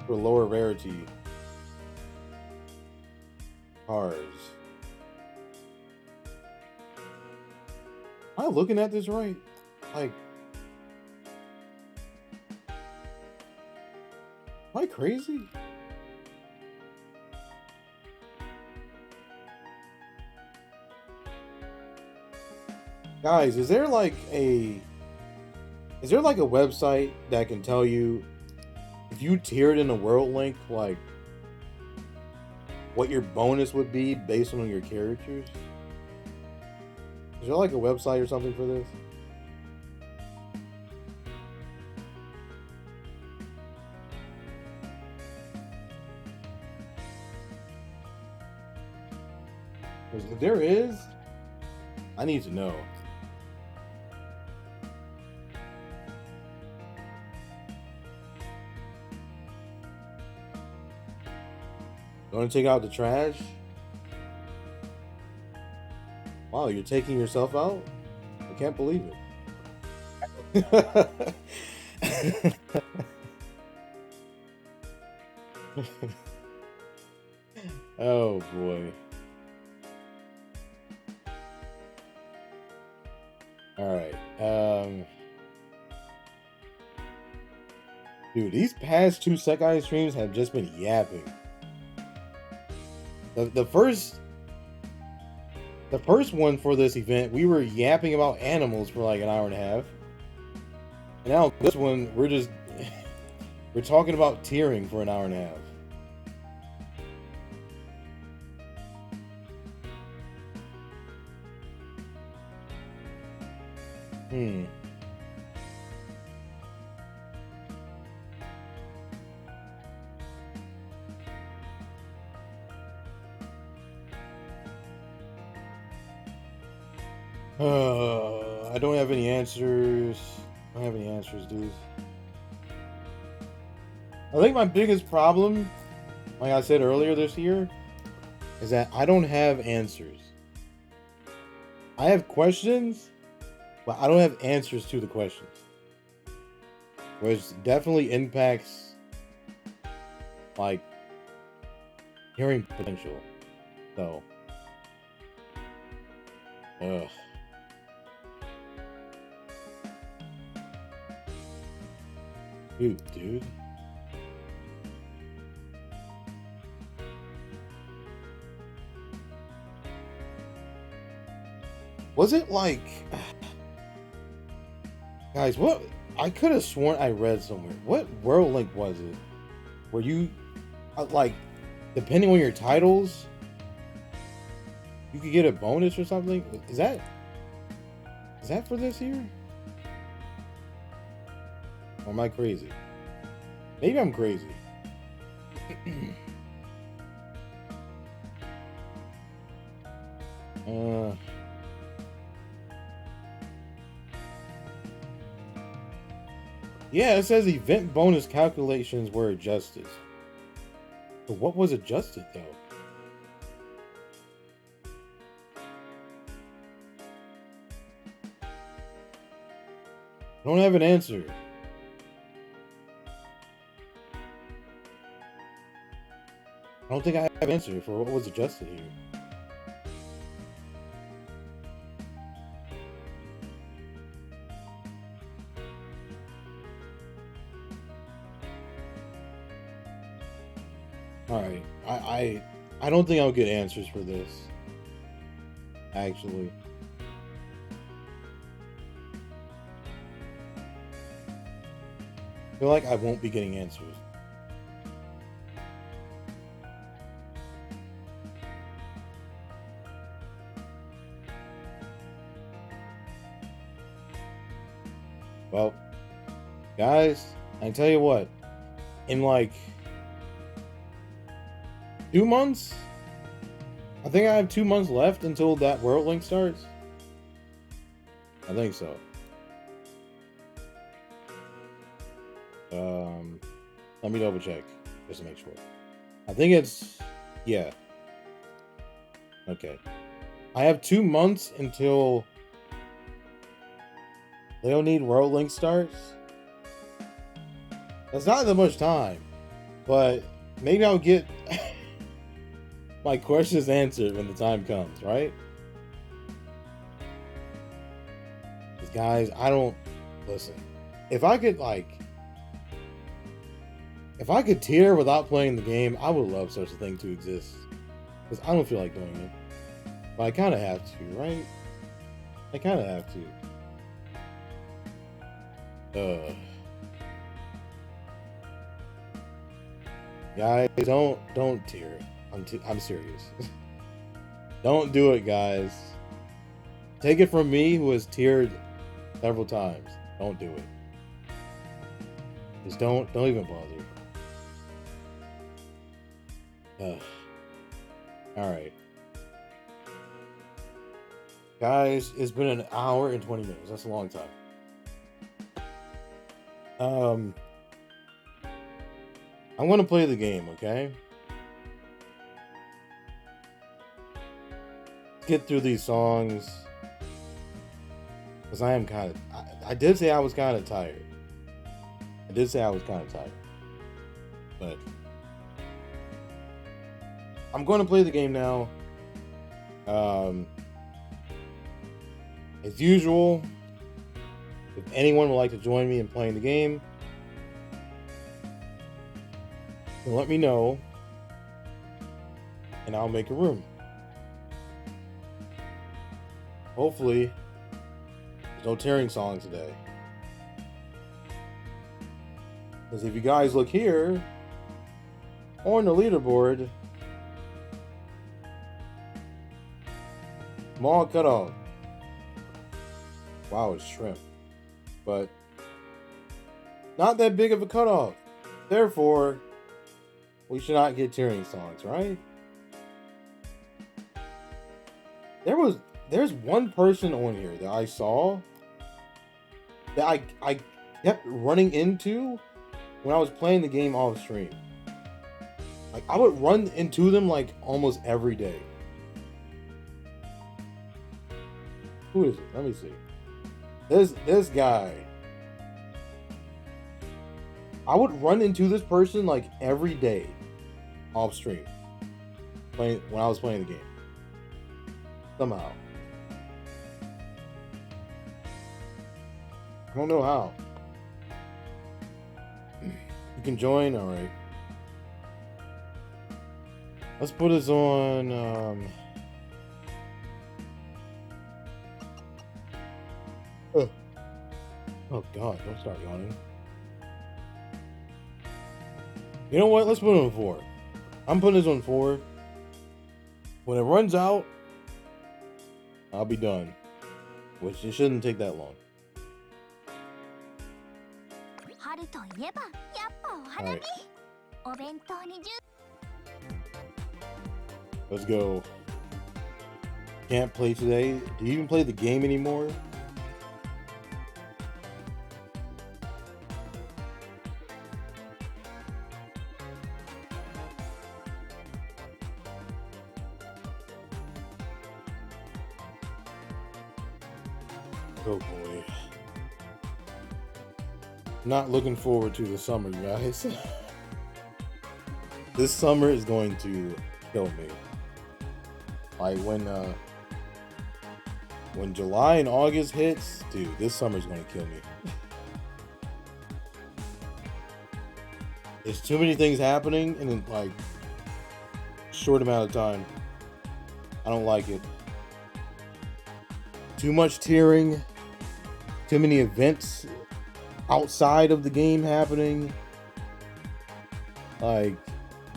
For lower rarity cards. Am I looking at this right? Like, am I crazy? Guys, is there like a website that can tell you if you tiered in a world link, like what your bonus would be based on your characters. Is there like a website or something for this? If there is, I need to know. Gonna take out the trash? Wow, you're taking yourself out? I can't believe it. Oh boy. Alright. Dude, these past two Sekai streams have just been yapping. The first one for this event, we were yapping about animals for like an hour and a half. And now this one, we're talking about tiering for an hour and a half. I don't have any answers. I don't have any answers, dude. I think my biggest problem, like I said earlier this year, is that I don't have answers. I have questions, but I don't have answers to the questions. Which definitely impacts, like, hearing potential. So, Dude. Was it like... Guys, what... I could have sworn I read somewhere. What world link was it? Where you... like, depending on your titles, you could get a bonus or something? Is that for this year? Or am I crazy? Maybe I'm crazy. Yeah, it says event bonus calculations were adjusted. But what was adjusted though? I don't have an answer. I don't think I have an answer for what was adjusted here. Alright, I don't think I'll get answers for this. Actually. I feel like I won't be getting answers. Well, guys, I tell you what, in like 2 months, I think I have 2 months left until that World Link starts. I think so. Let me double check just to make sure. I think it's, yeah. Okay. I have 2 months until Leonid World Link starts. That's not that much time, but maybe I'll get my questions answered when the time comes, right? Because guys, I don't listen. If I could tier without playing the game, I would love such a thing to exist. Because I don't feel like doing it. But I kind of have to, right? I kind of have to. Guys, don't tear. I'm serious. Don't do it, guys. Take it from me, who has teared several times. Don't do it. Just don't even bother. All right, guys. It's been an hour and 20 minutes. That's a long time. I'm gonna play the game, okay? Get through these songs, because I am kind of. I did say I was kind of tired. But I'm going to play the game now. As usual, if anyone would like to join me in playing the game, then let me know, and I'll make a room. Hopefully, there's no tearing songs today. Because if you guys look here, on the leaderboard, small cutoff. Wow, it's shrimp. But not that big of a cutoff. Therefore, we should not get tearing songs, right? There's one person on here that I saw that I kept running into when I was playing the game off stream. Like, I would run into them like almost every day. Who is it? Let me see. This guy. I would run into this person like every day off stream when I was playing the game. Somehow. I don't know how. You can join? Alright. Let's put us on oh god, don't start yawning. You know what? Let's put it on 4. I'm putting this on 4. When it runs out, I'll be done. Which it shouldn't take that long. Alright. Let's go. Can't play today. Do you even play the game anymore? Oh boy. Not looking forward to the summer, guys. This summer is going to kill me. Like when July and August hits, dude, this summer's gonna kill me. There's too many things happening in like short amount of time. I don't like it. Too much tearing. Too many events outside of the game happening. Like,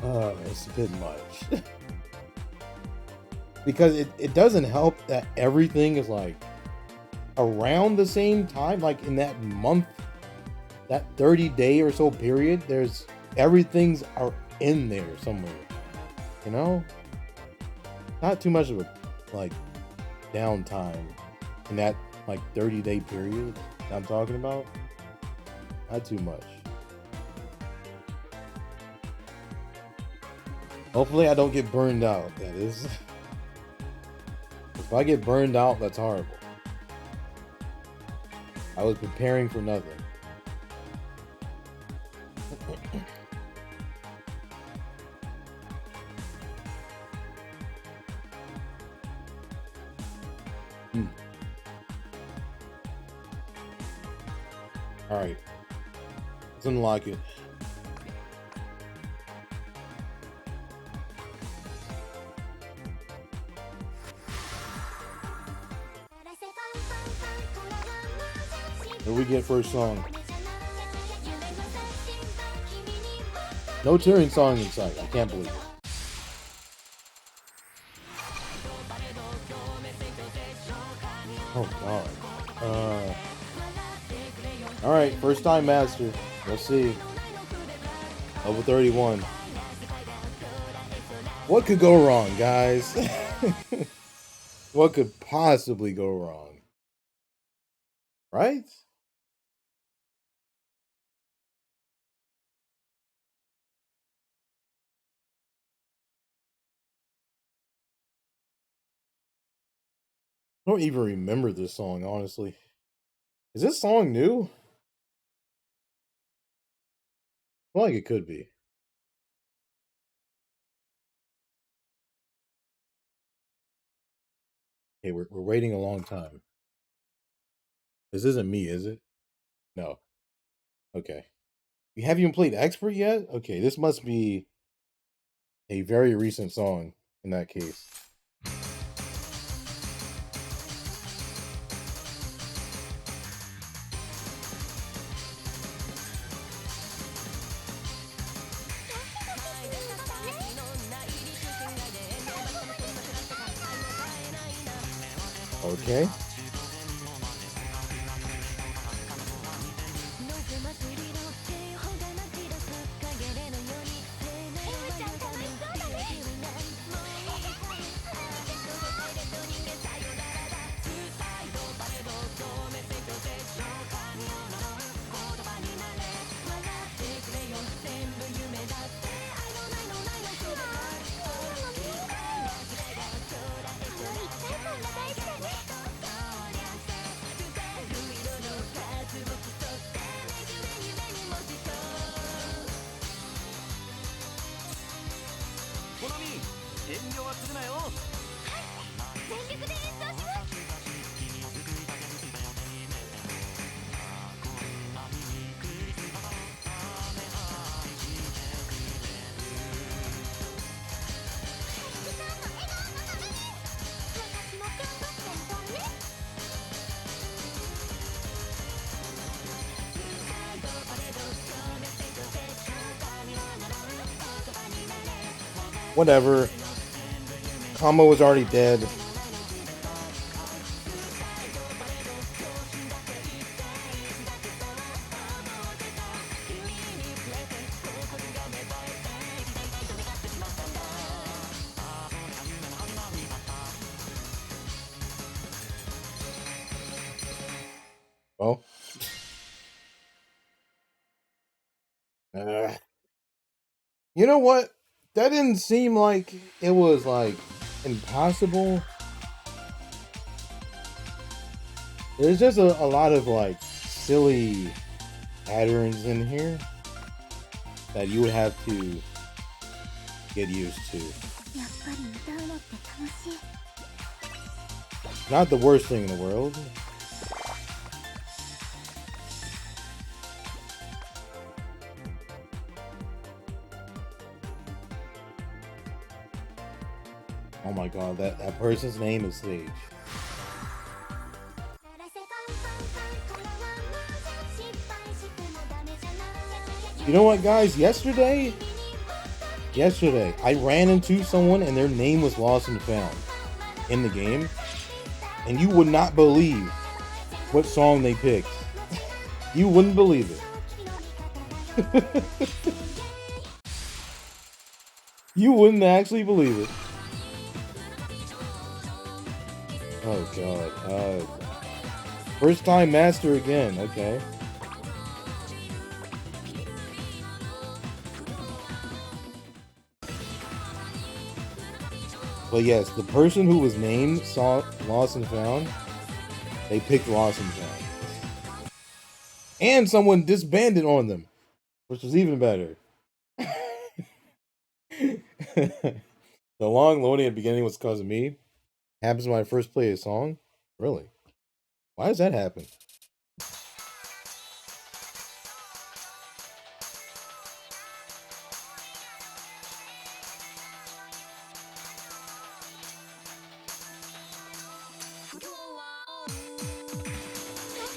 it's a bit much. Because it doesn't help that everything is like around the same time, like in that month, that 30-day or so period, everything's are in there somewhere, you know? Not too much of a like downtime in that like 30-day period that I'm talking about. Not too much. Hopefully I don't get burned out, that is. If I get burned out, that's horrible. I was preparing for nothing. Alright. Let's unlock it. What do we get first song? No Tyrion song in sight. I can't believe it. Oh god. Alright, first time master. Let's see. Level 31. What could go wrong, guys? What could possibly go wrong? Right? I don't even remember this song, honestly. Is this song new? I feel like it could be. Okay, we're waiting a long time. This isn't me, is it? No. Okay. You haven't even played Expert yet? Okay, this must be a very recent song in that case. Okay. Whatever. Combo was already dead. Oh. You know what? That didn't seem like it was like impossible. There's just a lot of like silly patterns in here that you would have to get used to. Not the worst thing in the world. Oh my god, that person's name is Sage. You know what, guys? Yesterday, I ran into someone and their name was lost and found in the game. And you would not believe what song they picked. You wouldn't believe it. You wouldn't actually believe it. Oh god. First time master again. Okay. But yes, the person who was named saw Lost and Found, they picked Lost and Found. And someone disbanded on them, which was even better. The long loading at the beginning was because of me. Happens when I first play a song? Really? Why does that happen?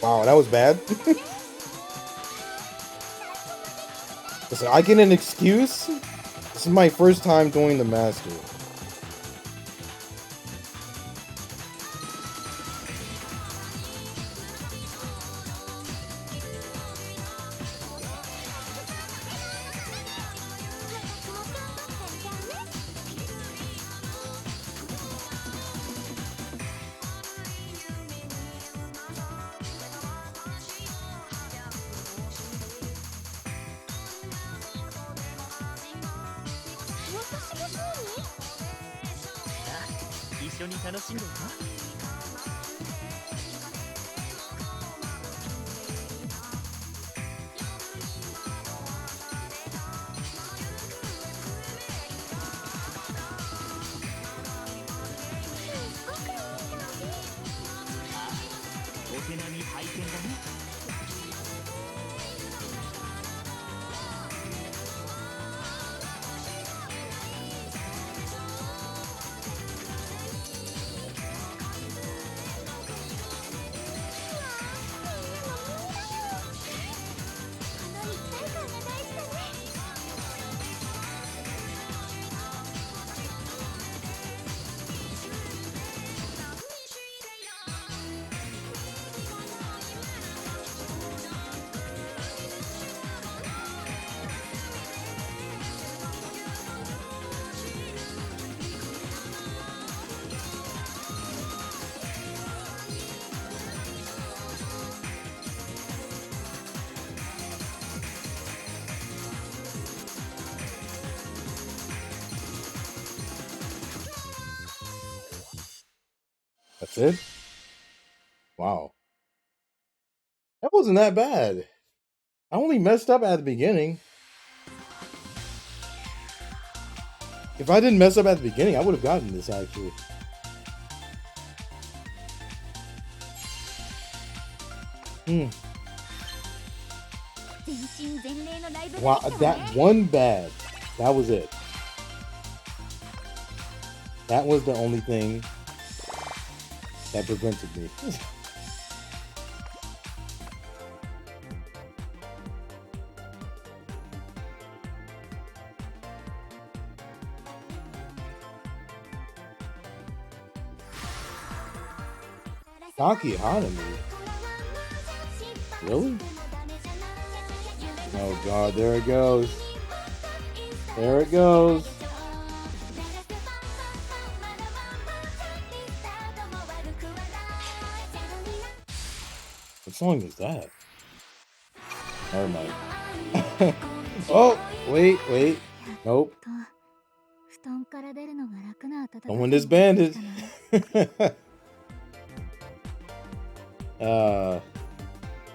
Wow, that was bad. Listen, I get an excuse. This is my first time doing the master. That's it? Wow. That wasn't that bad. I only messed up at the beginning. If I didn't mess up at the beginning, I would have gotten this actually. Wow, that one bad. That was it. That was the only thing that prevented me. Taki Hanami? Really? Oh god, there it goes. There it goes. What song is that? Never mind. Oh, wait. Nope. Someone disbanded.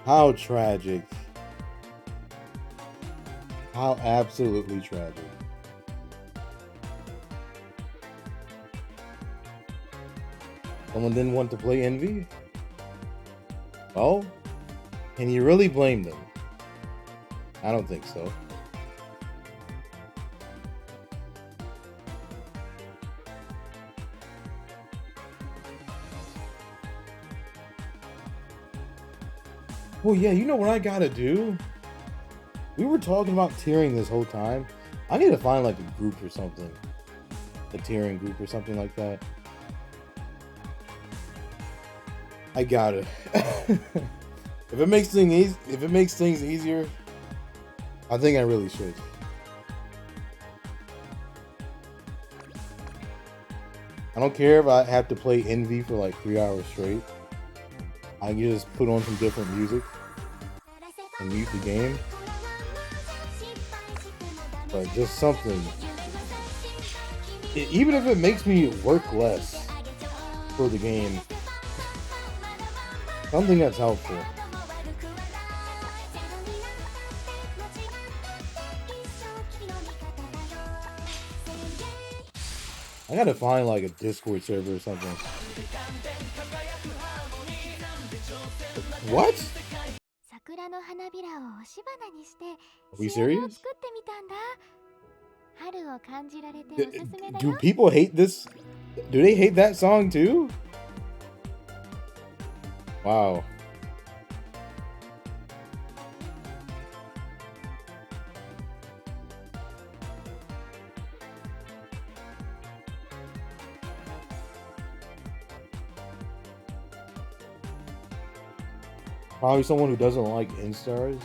How tragic. How absolutely tragic. Someone didn't want to play Envy? Well, can you really blame them? I don't think so. Well, yeah, you know what I gotta do? We were talking about tiering this whole time. I need to find like a group or something. A tiering group or something like that. I got it. If it makes things easier, I think I really should. I don't care if I have to play Envy for like 3 hours straight. I can just put on some different music and mute the game. But just something. Even if it makes me work less for the game. Something that's helpful. I gotta find like a Discord server or something. What? Are we serious? Do people hate this? Do they hate that song too? Wow. Probably someone who doesn't like instars.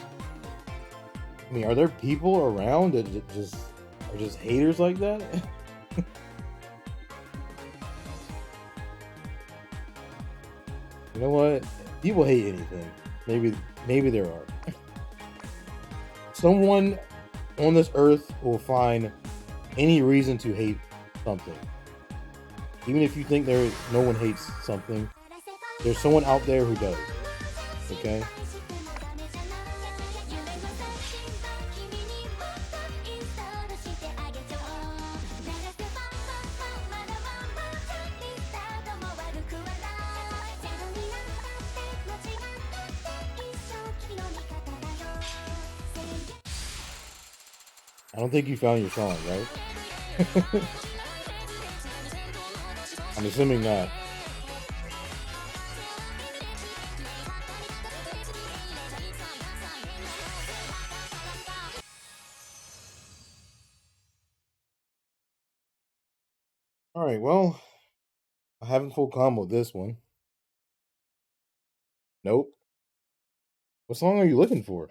I mean, are there people around that just are just haters like that? You know what? People hate anything. Maybe there are. Someone on this earth will find any reason to hate something. Even if you think no one hates something, there's someone out there who does. Okay? I don't think you found your song, right? I'm assuming not. Alright, well, I haven't full comboed this one. Nope. What song are you looking for?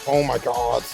Oh my god.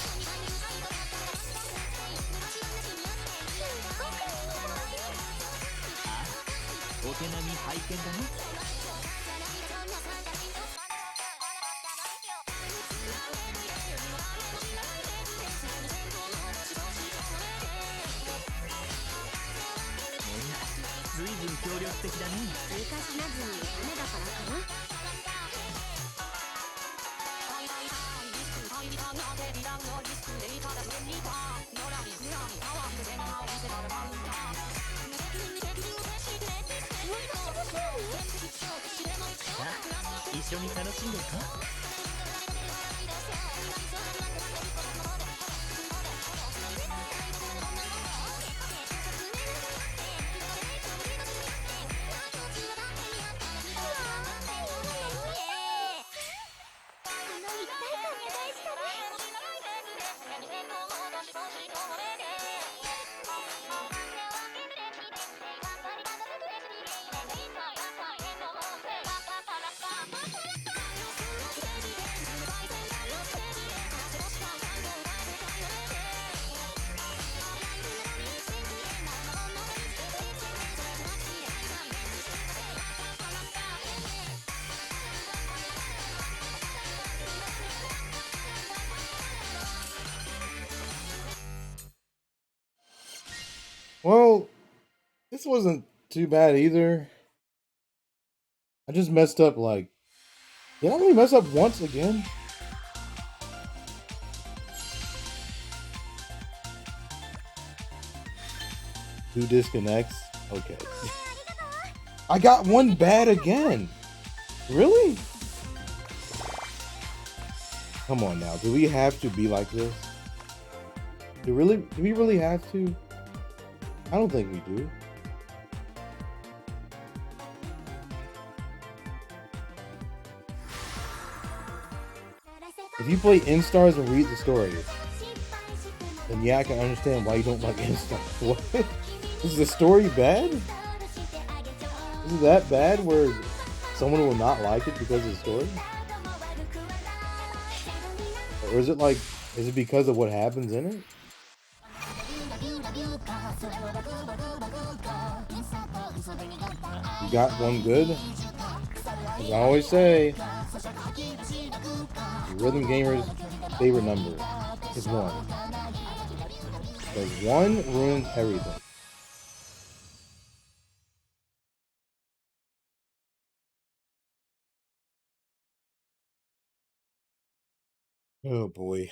Well, this wasn't too bad either. I just messed up like. Did I only mess up once again? Who disconnects? Okay. I got one bad again. Really? Come on now. Do we have to be like this? Do we really have to? I don't think we do. If you play Instars and read the story, then yeah, I can understand why you don't like Instars. What? Is the story bad? Is it that bad where someone will not like it because of the story? Or is it because of what happens in it? You got one good? As I always say, the rhythm gamer's favorite number is 1. Because 1 ruins everything. Oh boy.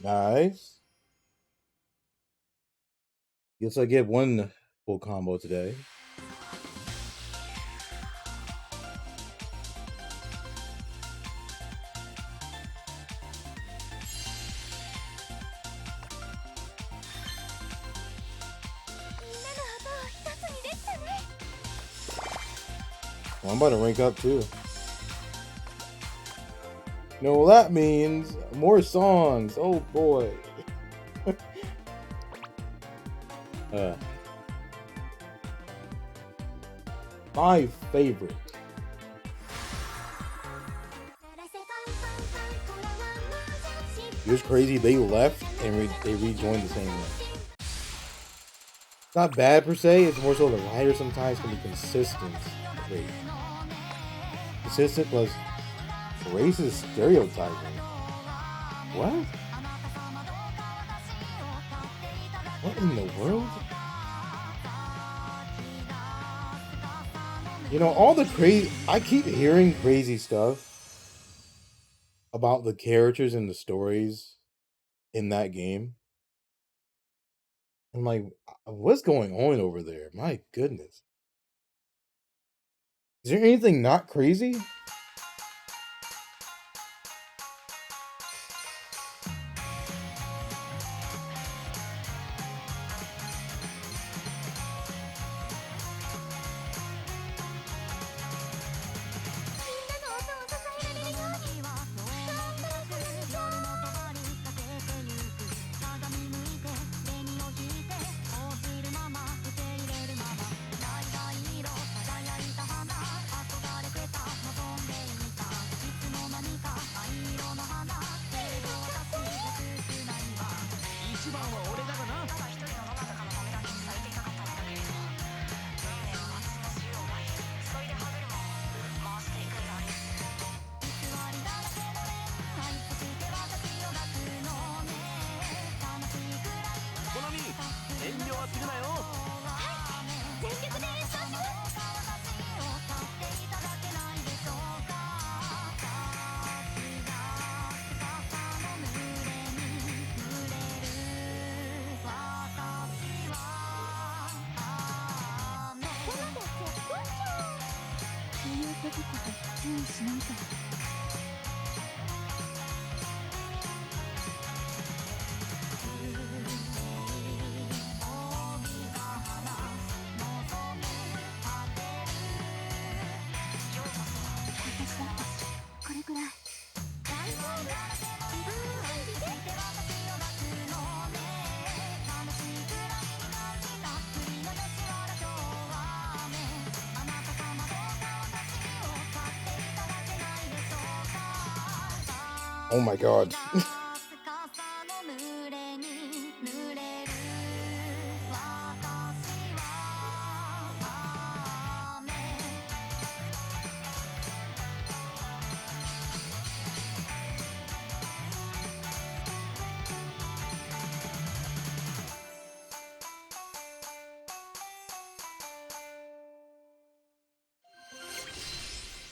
Nice. Guess I get one full combo today. Well, I'm about to rank up too. No, that means more songs. Oh boy. My favorite. It was crazy. They left and they rejoined the same way. It's not bad per se. It's more so the writer sometimes can be consistent. Wait. Consistent plus racist stereotyping. What? What in the world? You know, all the crazy... I keep hearing crazy stuff about the characters and the stories in that game. I'm like, what's going on over there? My goodness. Is there anything not crazy? Oh my god.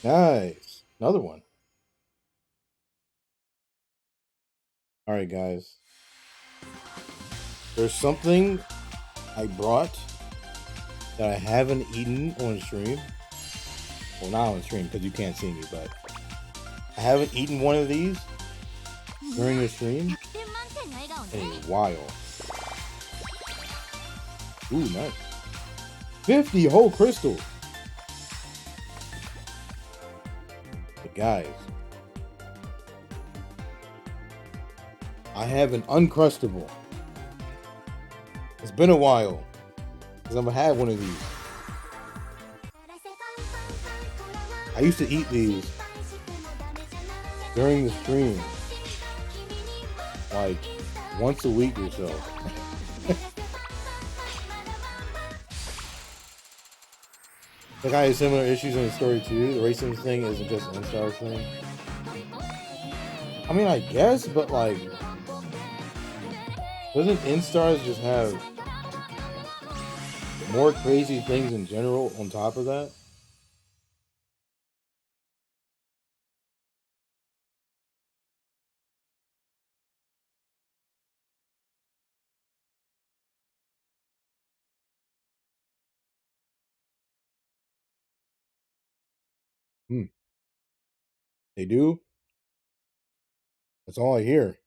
Nice. Another one. Alright, guys. There's something I brought that I haven't eaten on stream. Well, not on stream because you can't see me, but I haven't eaten one of these during the stream in a while. Ooh, nice. 50 whole crystals. But guys, I have an Uncrustable. It's been a while because I'm gonna have one of these. I used to eat these during the stream, like once a week or so. Sekai has similar issues in the story too. The racing thing isn't just an Instars thing. I mean, I guess, but like, doesn't Instars just have more crazy things in general on top of that? They do? That's all I hear.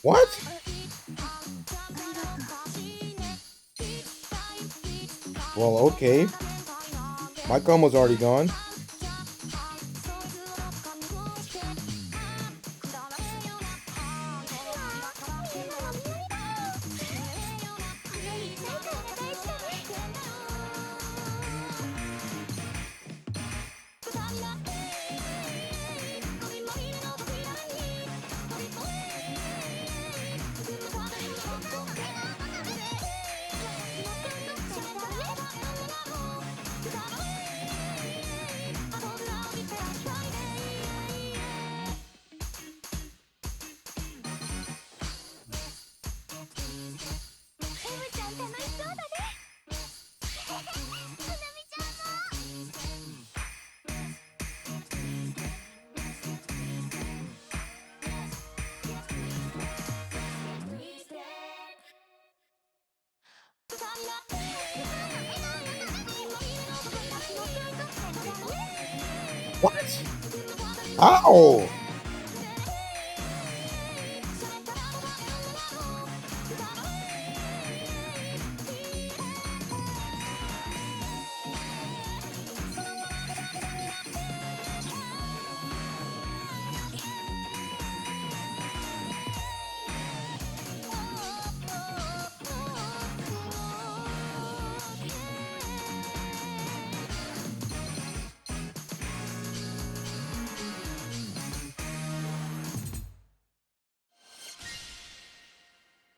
What? Well, okay. My combo's already gone. What? Ow!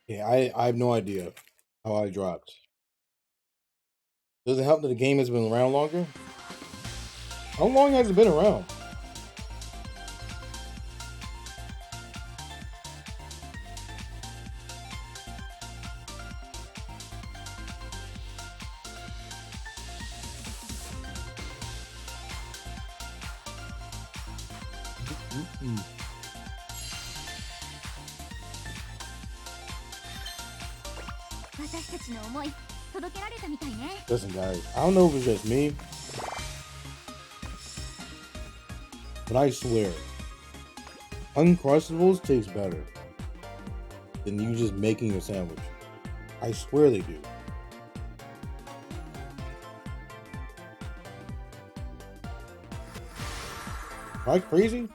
Yeah, I have no idea how I dropped. Does it help that the game has been around longer? How long has it been around? Listen, guys, I don't know if it's just me, but I swear, Uncrustables taste better than you just making a sandwich. I swear they do. Am I crazy?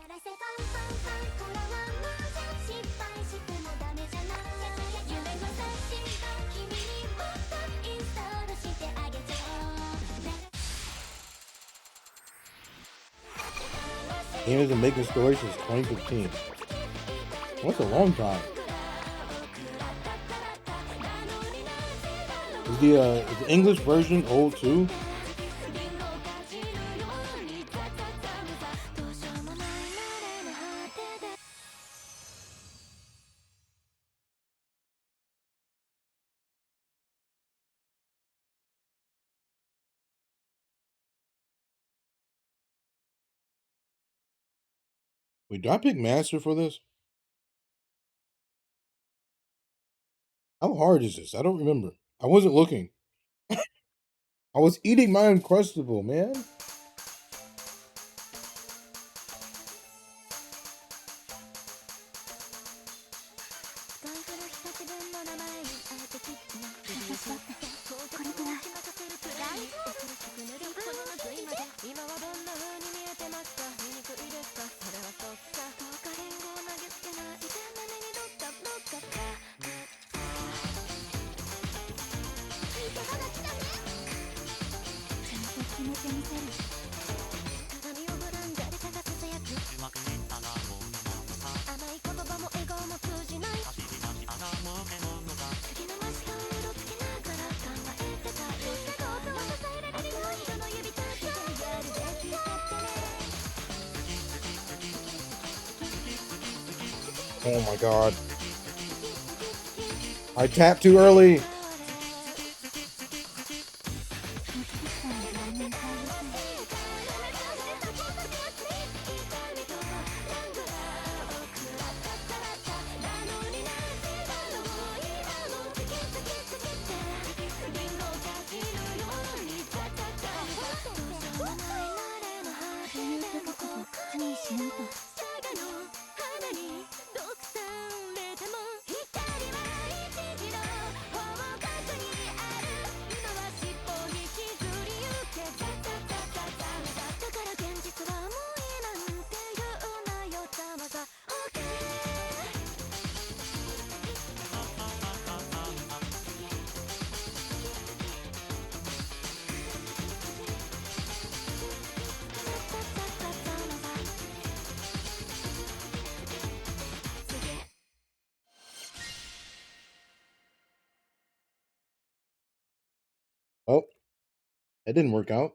Game has been making stories since 2015. That's a long time. Is the English version old too? Wait, do I pick master for this? How hard is this? I don't remember. I wasn't looking. I was eating my Uncrustable, man. Oh my god. I tapped too early. Oh, that didn't work out.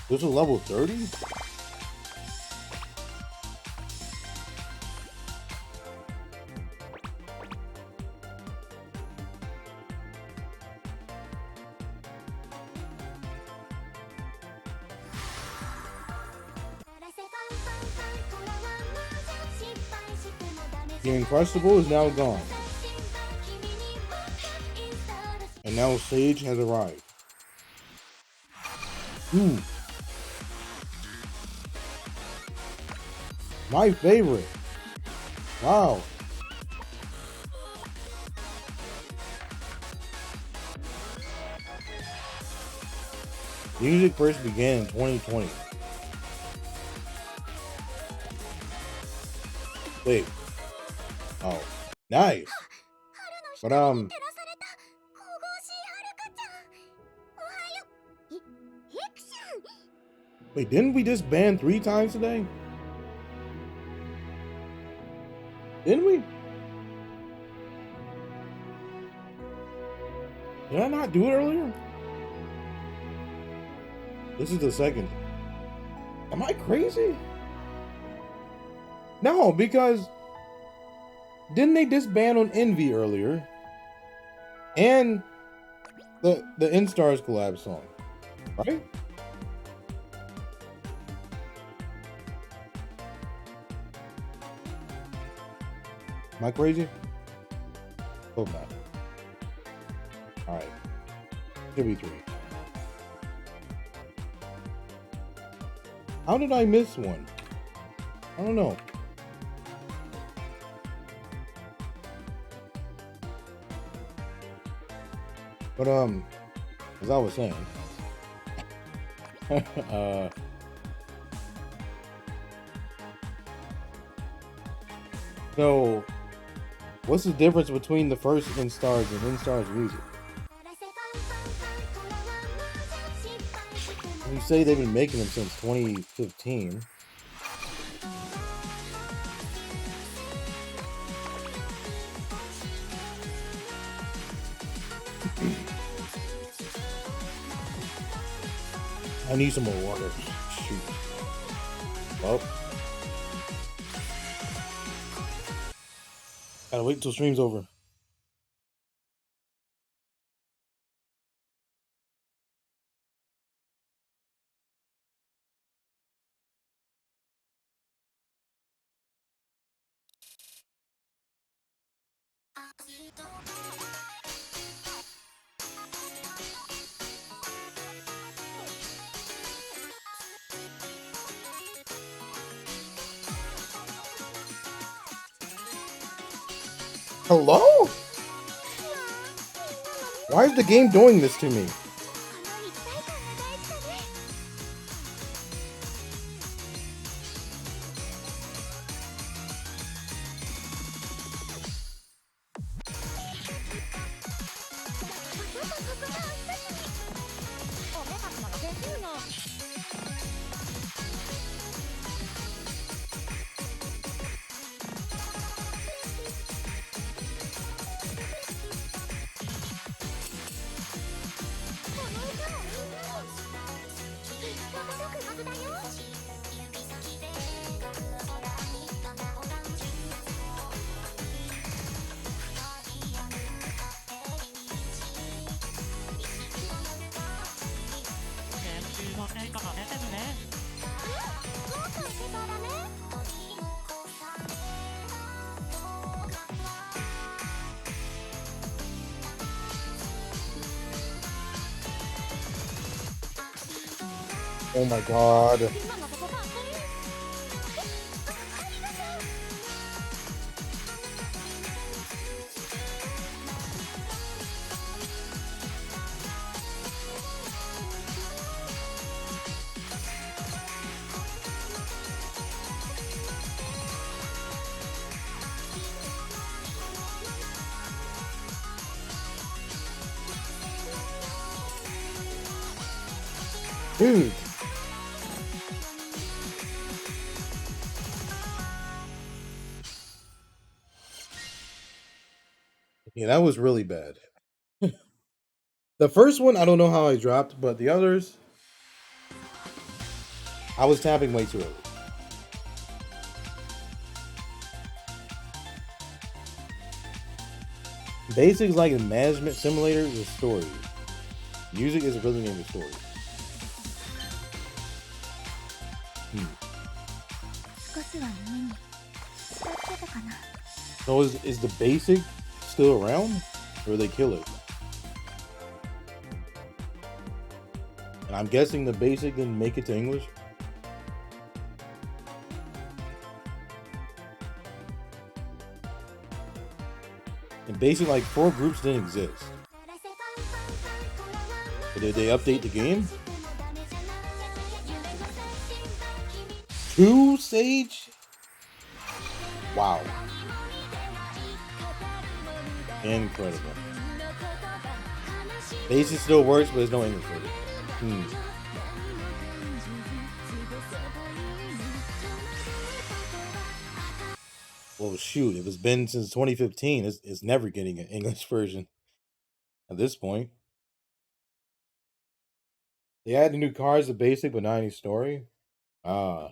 This is level 30? The Uncrustable is now gone. And now Sage has arrived. Ooh. My favorite. Wow. Music first began in 2020. Wait. Oh. Nice. But wait, didn't we just ban 3 times today? Didn't we? Did I not do it earlier? This is the second. Am I crazy? No, because didn't they disband on Envy earlier? And the N-Stars collab song, right? Am I crazy? Hope not. Alright. Should be 3. How did I miss one? I don't know. But as I was saying, so what's the difference between the first N-Stars and N-Stars music? You say they've been making them since 2015. I need some more water. Shoot. Well, gotta wait until stream's over. Hello? Why is the game doing this to me? Oh my god. Dude. Yeah, that was really bad. The first one, I don't know how I dropped, but the others, I was tapping way too early. Basics like in management simulator is story. Music is a rhythm game of story. So is the basic still around, or they kill it? And I'm guessing the basic didn't make it to English. And basic, like 4 groups didn't exist. But did they update the game? 2 Sage? Wow. Incredible. Basic still works, but there's no English for it. Well, shoot, if it's been since 2015, it's never getting an English version at this point. They added new cards to basic, but not any story. So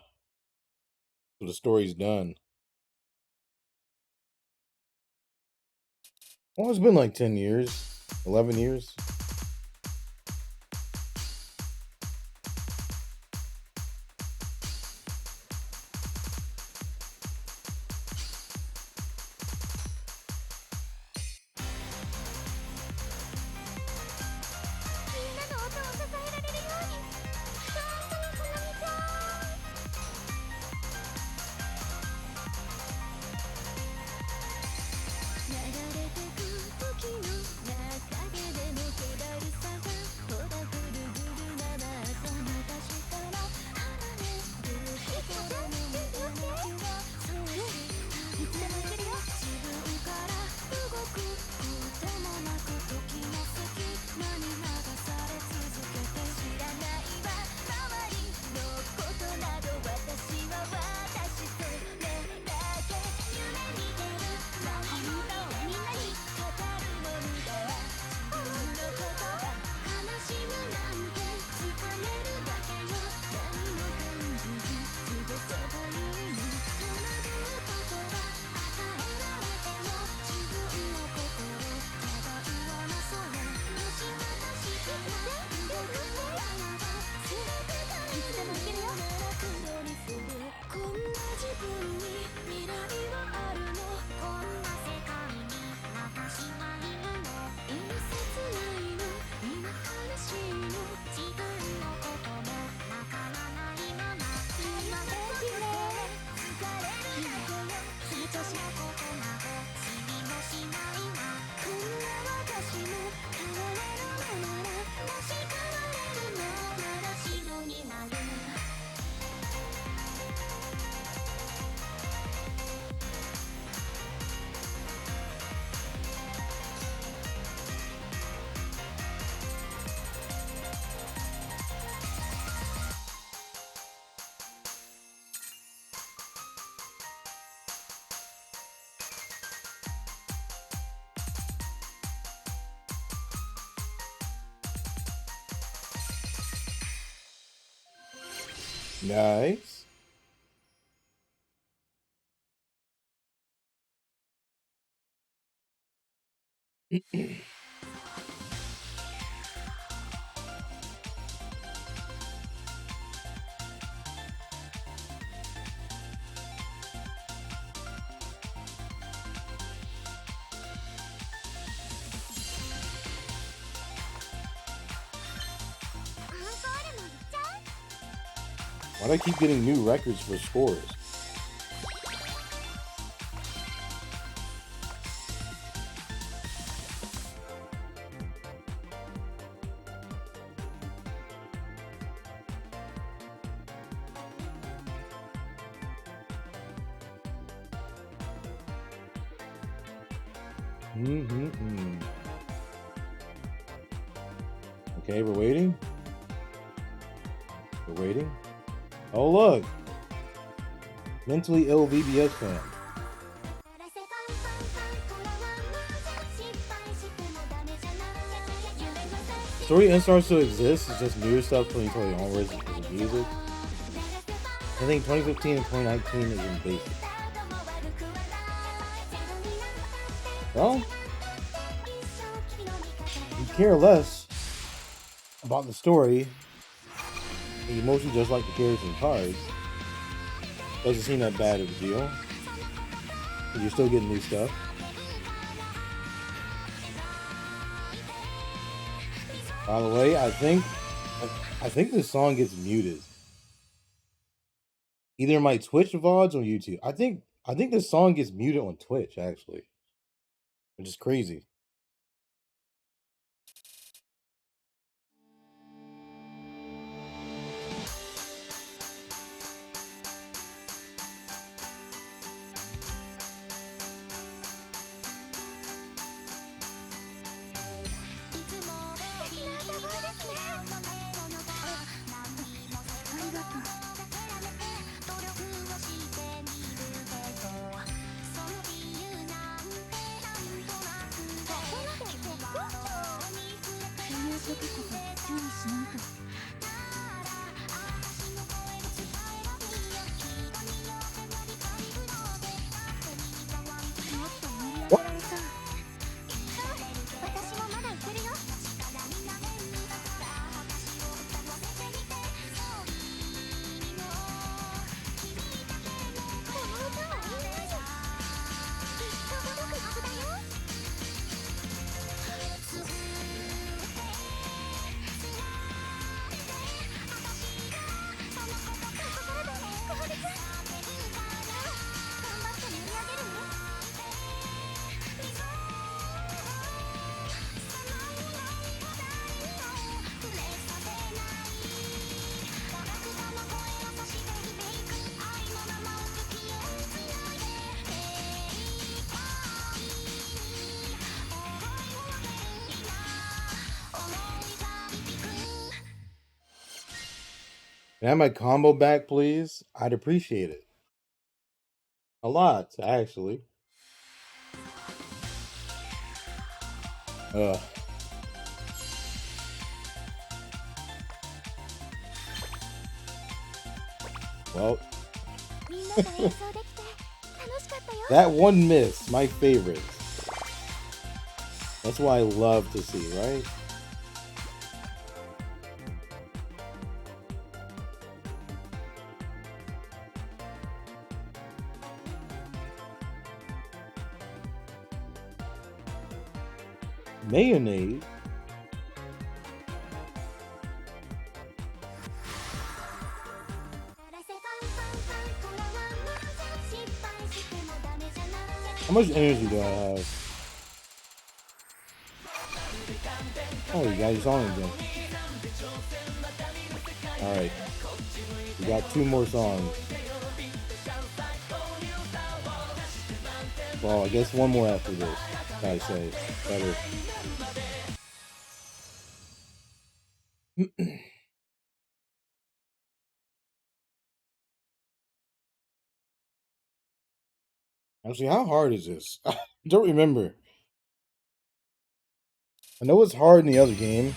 the story's done. Well, it's been like 10 years, 11 years. Nice. Why do I keep getting new records for scores? Okay, we're waiting. We're waiting. Oh, look. Mentally ill VBS fan. Story and starts to exist. It's just new stuff 2020 onwards is music. I think 2015 and 2019 is in basic. Well, you care less about the story. You mostly just like the characters and cards. Doesn't seem that bad of a deal. But you're still getting new stuff. By the way, I think this song gets muted. Either my Twitch VODs or YouTube. I think this song gets muted on Twitch, actually. Which is crazy. Can I have my combo back, please? I'd appreciate it. A lot, actually. Ugh. Well. That one miss, my favorite. That's what I love to see, right? Mayonnaise. How much energy do I have? Oh, you got your song again. Alright. We got 2 more songs. Well, I guess 1 more after this. Gotta say. Better. Actually, how hard is this? I don't remember. I know it's hard in the other game.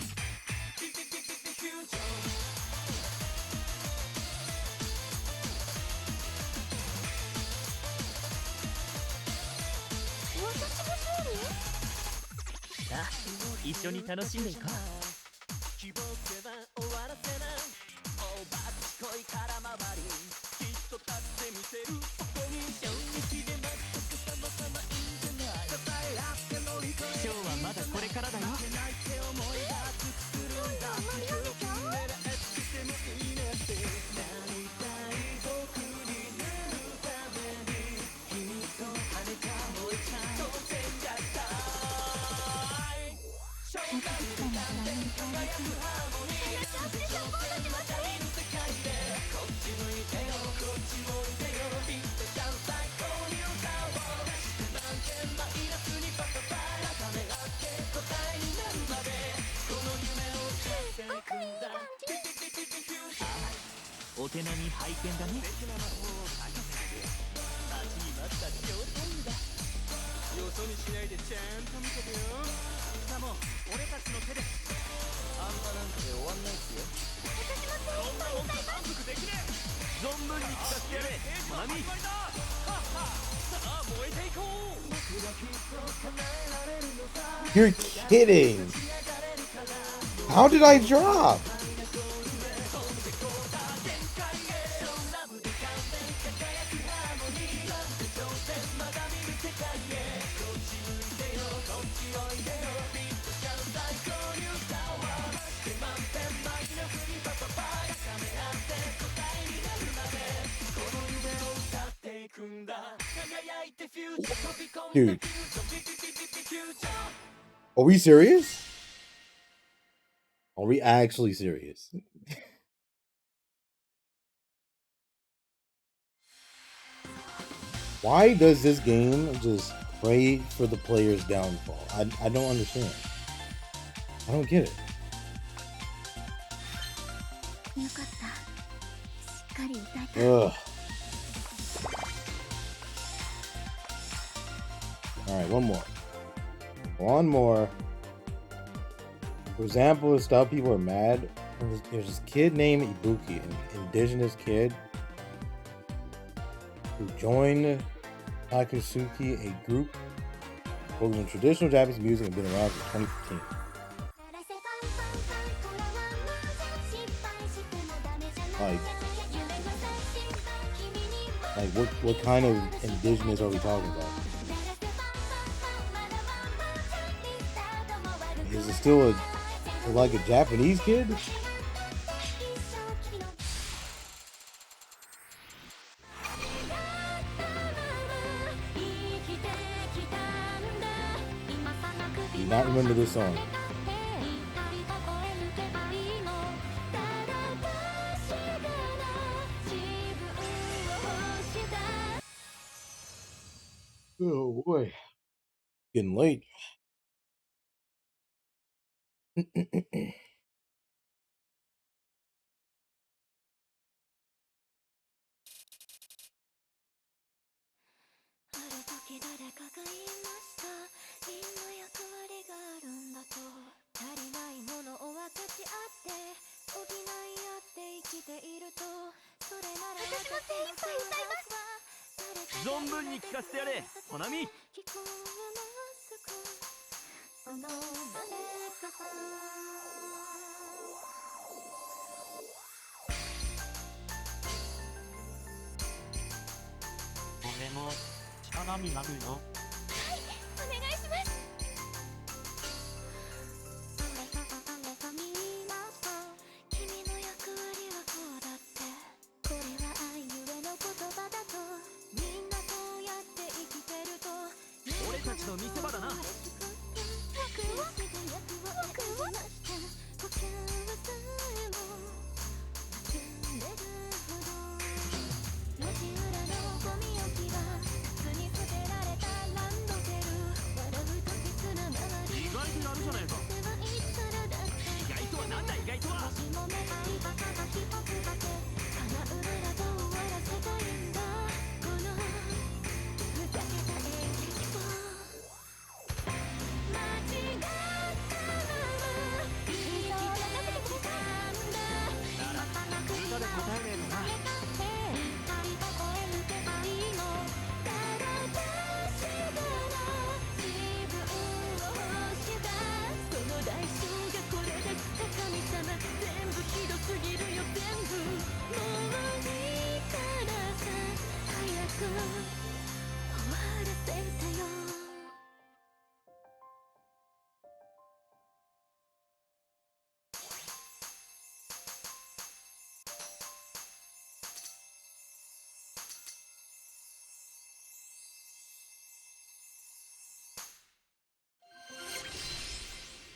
一緒に楽しんでいこう。ショーはまだこれからだよ。お手並み拝見だね。待ちに待ったショータイムだ。よそ見しないでちゃんと見ててよ。しかも俺たちの手で。あんたなんかで終わんないっすよ。こんなもんじゃ満足できねえ。存分に聞かせてやれ。マミ。さあ燃えていこう。 You're kidding. How did I drop? Dude, are we serious? Are we actually serious? Why does this game just pray for the player's downfall? I don't understand. I don't get it. Ugh. Alright, one more. One more. For example, the stuff people are mad. There's this kid named Ibuki, an indigenous kid who joined Takasuki, a group focused on traditional Japanese music and been around since 2015. What kind of indigenous are we talking about? Is it still like a Japanese kid? Do not remember this song. Oh boy, getting late.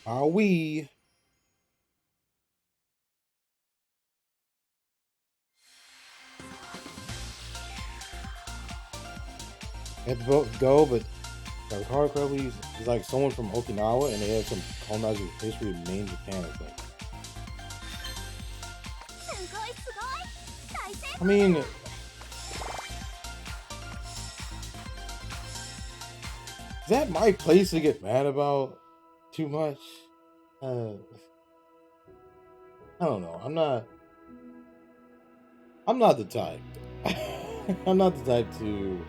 Are we? I have to go, but if I recall correctly, he's like someone from Okinawa, and they have some colonizer history of main Japan, I think. I mean, is that my place to get mad about too much? I don't know. I'm not the type. I'm not the type to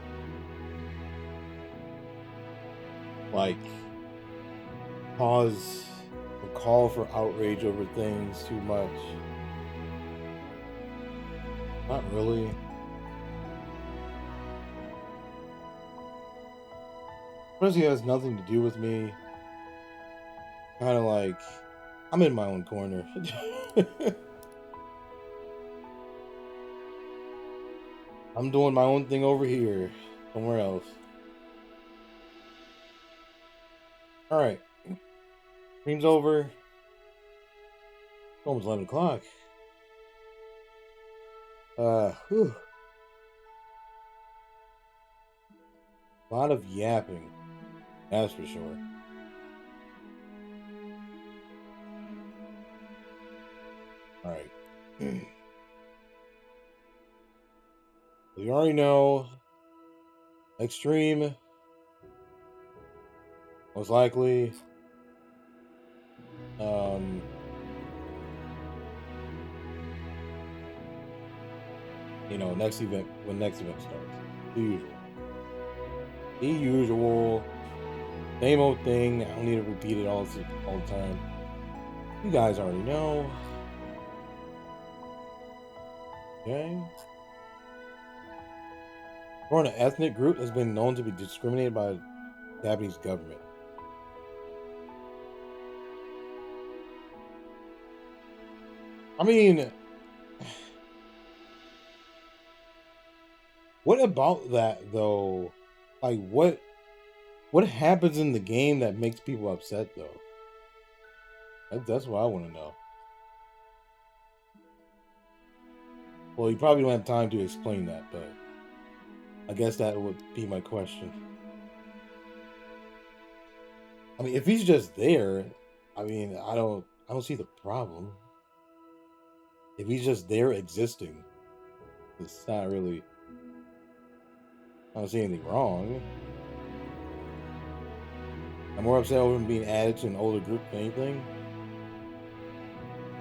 like cause a call for outrage over things too much. Not really. Especially has nothing to do with me. Kind of like I'm in my own corner. I'm doing my own thing over here, somewhere else. All right, stream's over. It's almost 11 o'clock. Whew. A lot of yapping, that's for sure. All right. You already know. Next stream, most likely. You know, next event when next event starts. The usual. The usual. Same old thing. I don't need to repeat it all the time. You guys already know. Okay. We're an ethnic group that's been known to be discriminated by the Japanese government. I mean, what about that though? Like, what happens in the game that makes people upset though? That's what I want to know. Well, you probably don't have time to explain that, but I guess that would be my question. I mean, if he's just there, I mean, I don't see the problem. If he's just there existing, it's not really. I don't see anything wrong. I'm more upset over him being added to an older group than anything.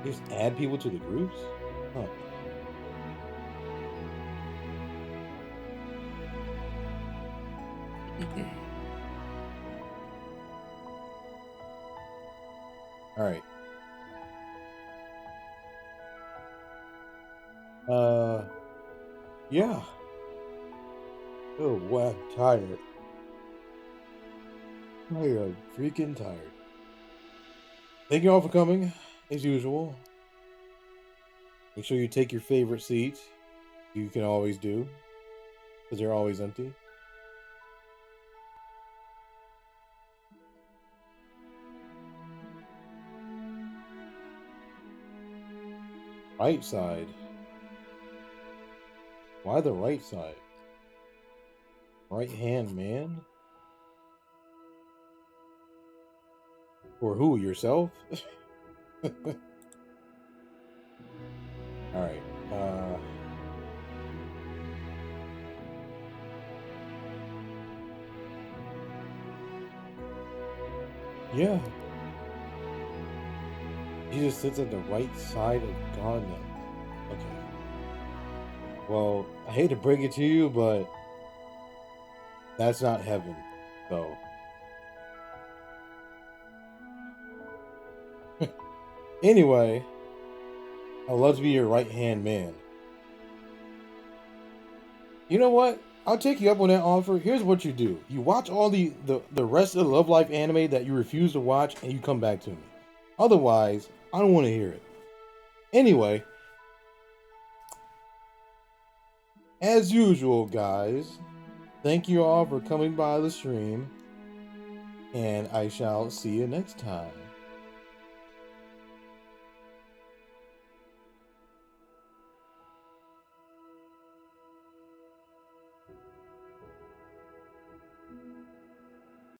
Just add people to the groups? Huh. All right. Yeah. Oh, boy, I'm tired. I am freaking tired. Thank you all for coming, as usual. Make sure you take your favorite seat. You can always do, because they're always empty. Right side. Why the right side? Right hand man? Or who? Yourself? Alright. Yeah. He just sits at the right side of God now. Okay. Well, I hate to break it to you, but that's not heaven, though. Anyway, I'd love to be your right hand man. You know what? I'll take you up on that offer. Here's what you do. You watch all the rest of the Love Life anime that you refuse to watch, and you come back to me. Otherwise, I don't want to hear it. Anyway, as usual, guys, thank you all for coming by the stream, and I shall see you next time.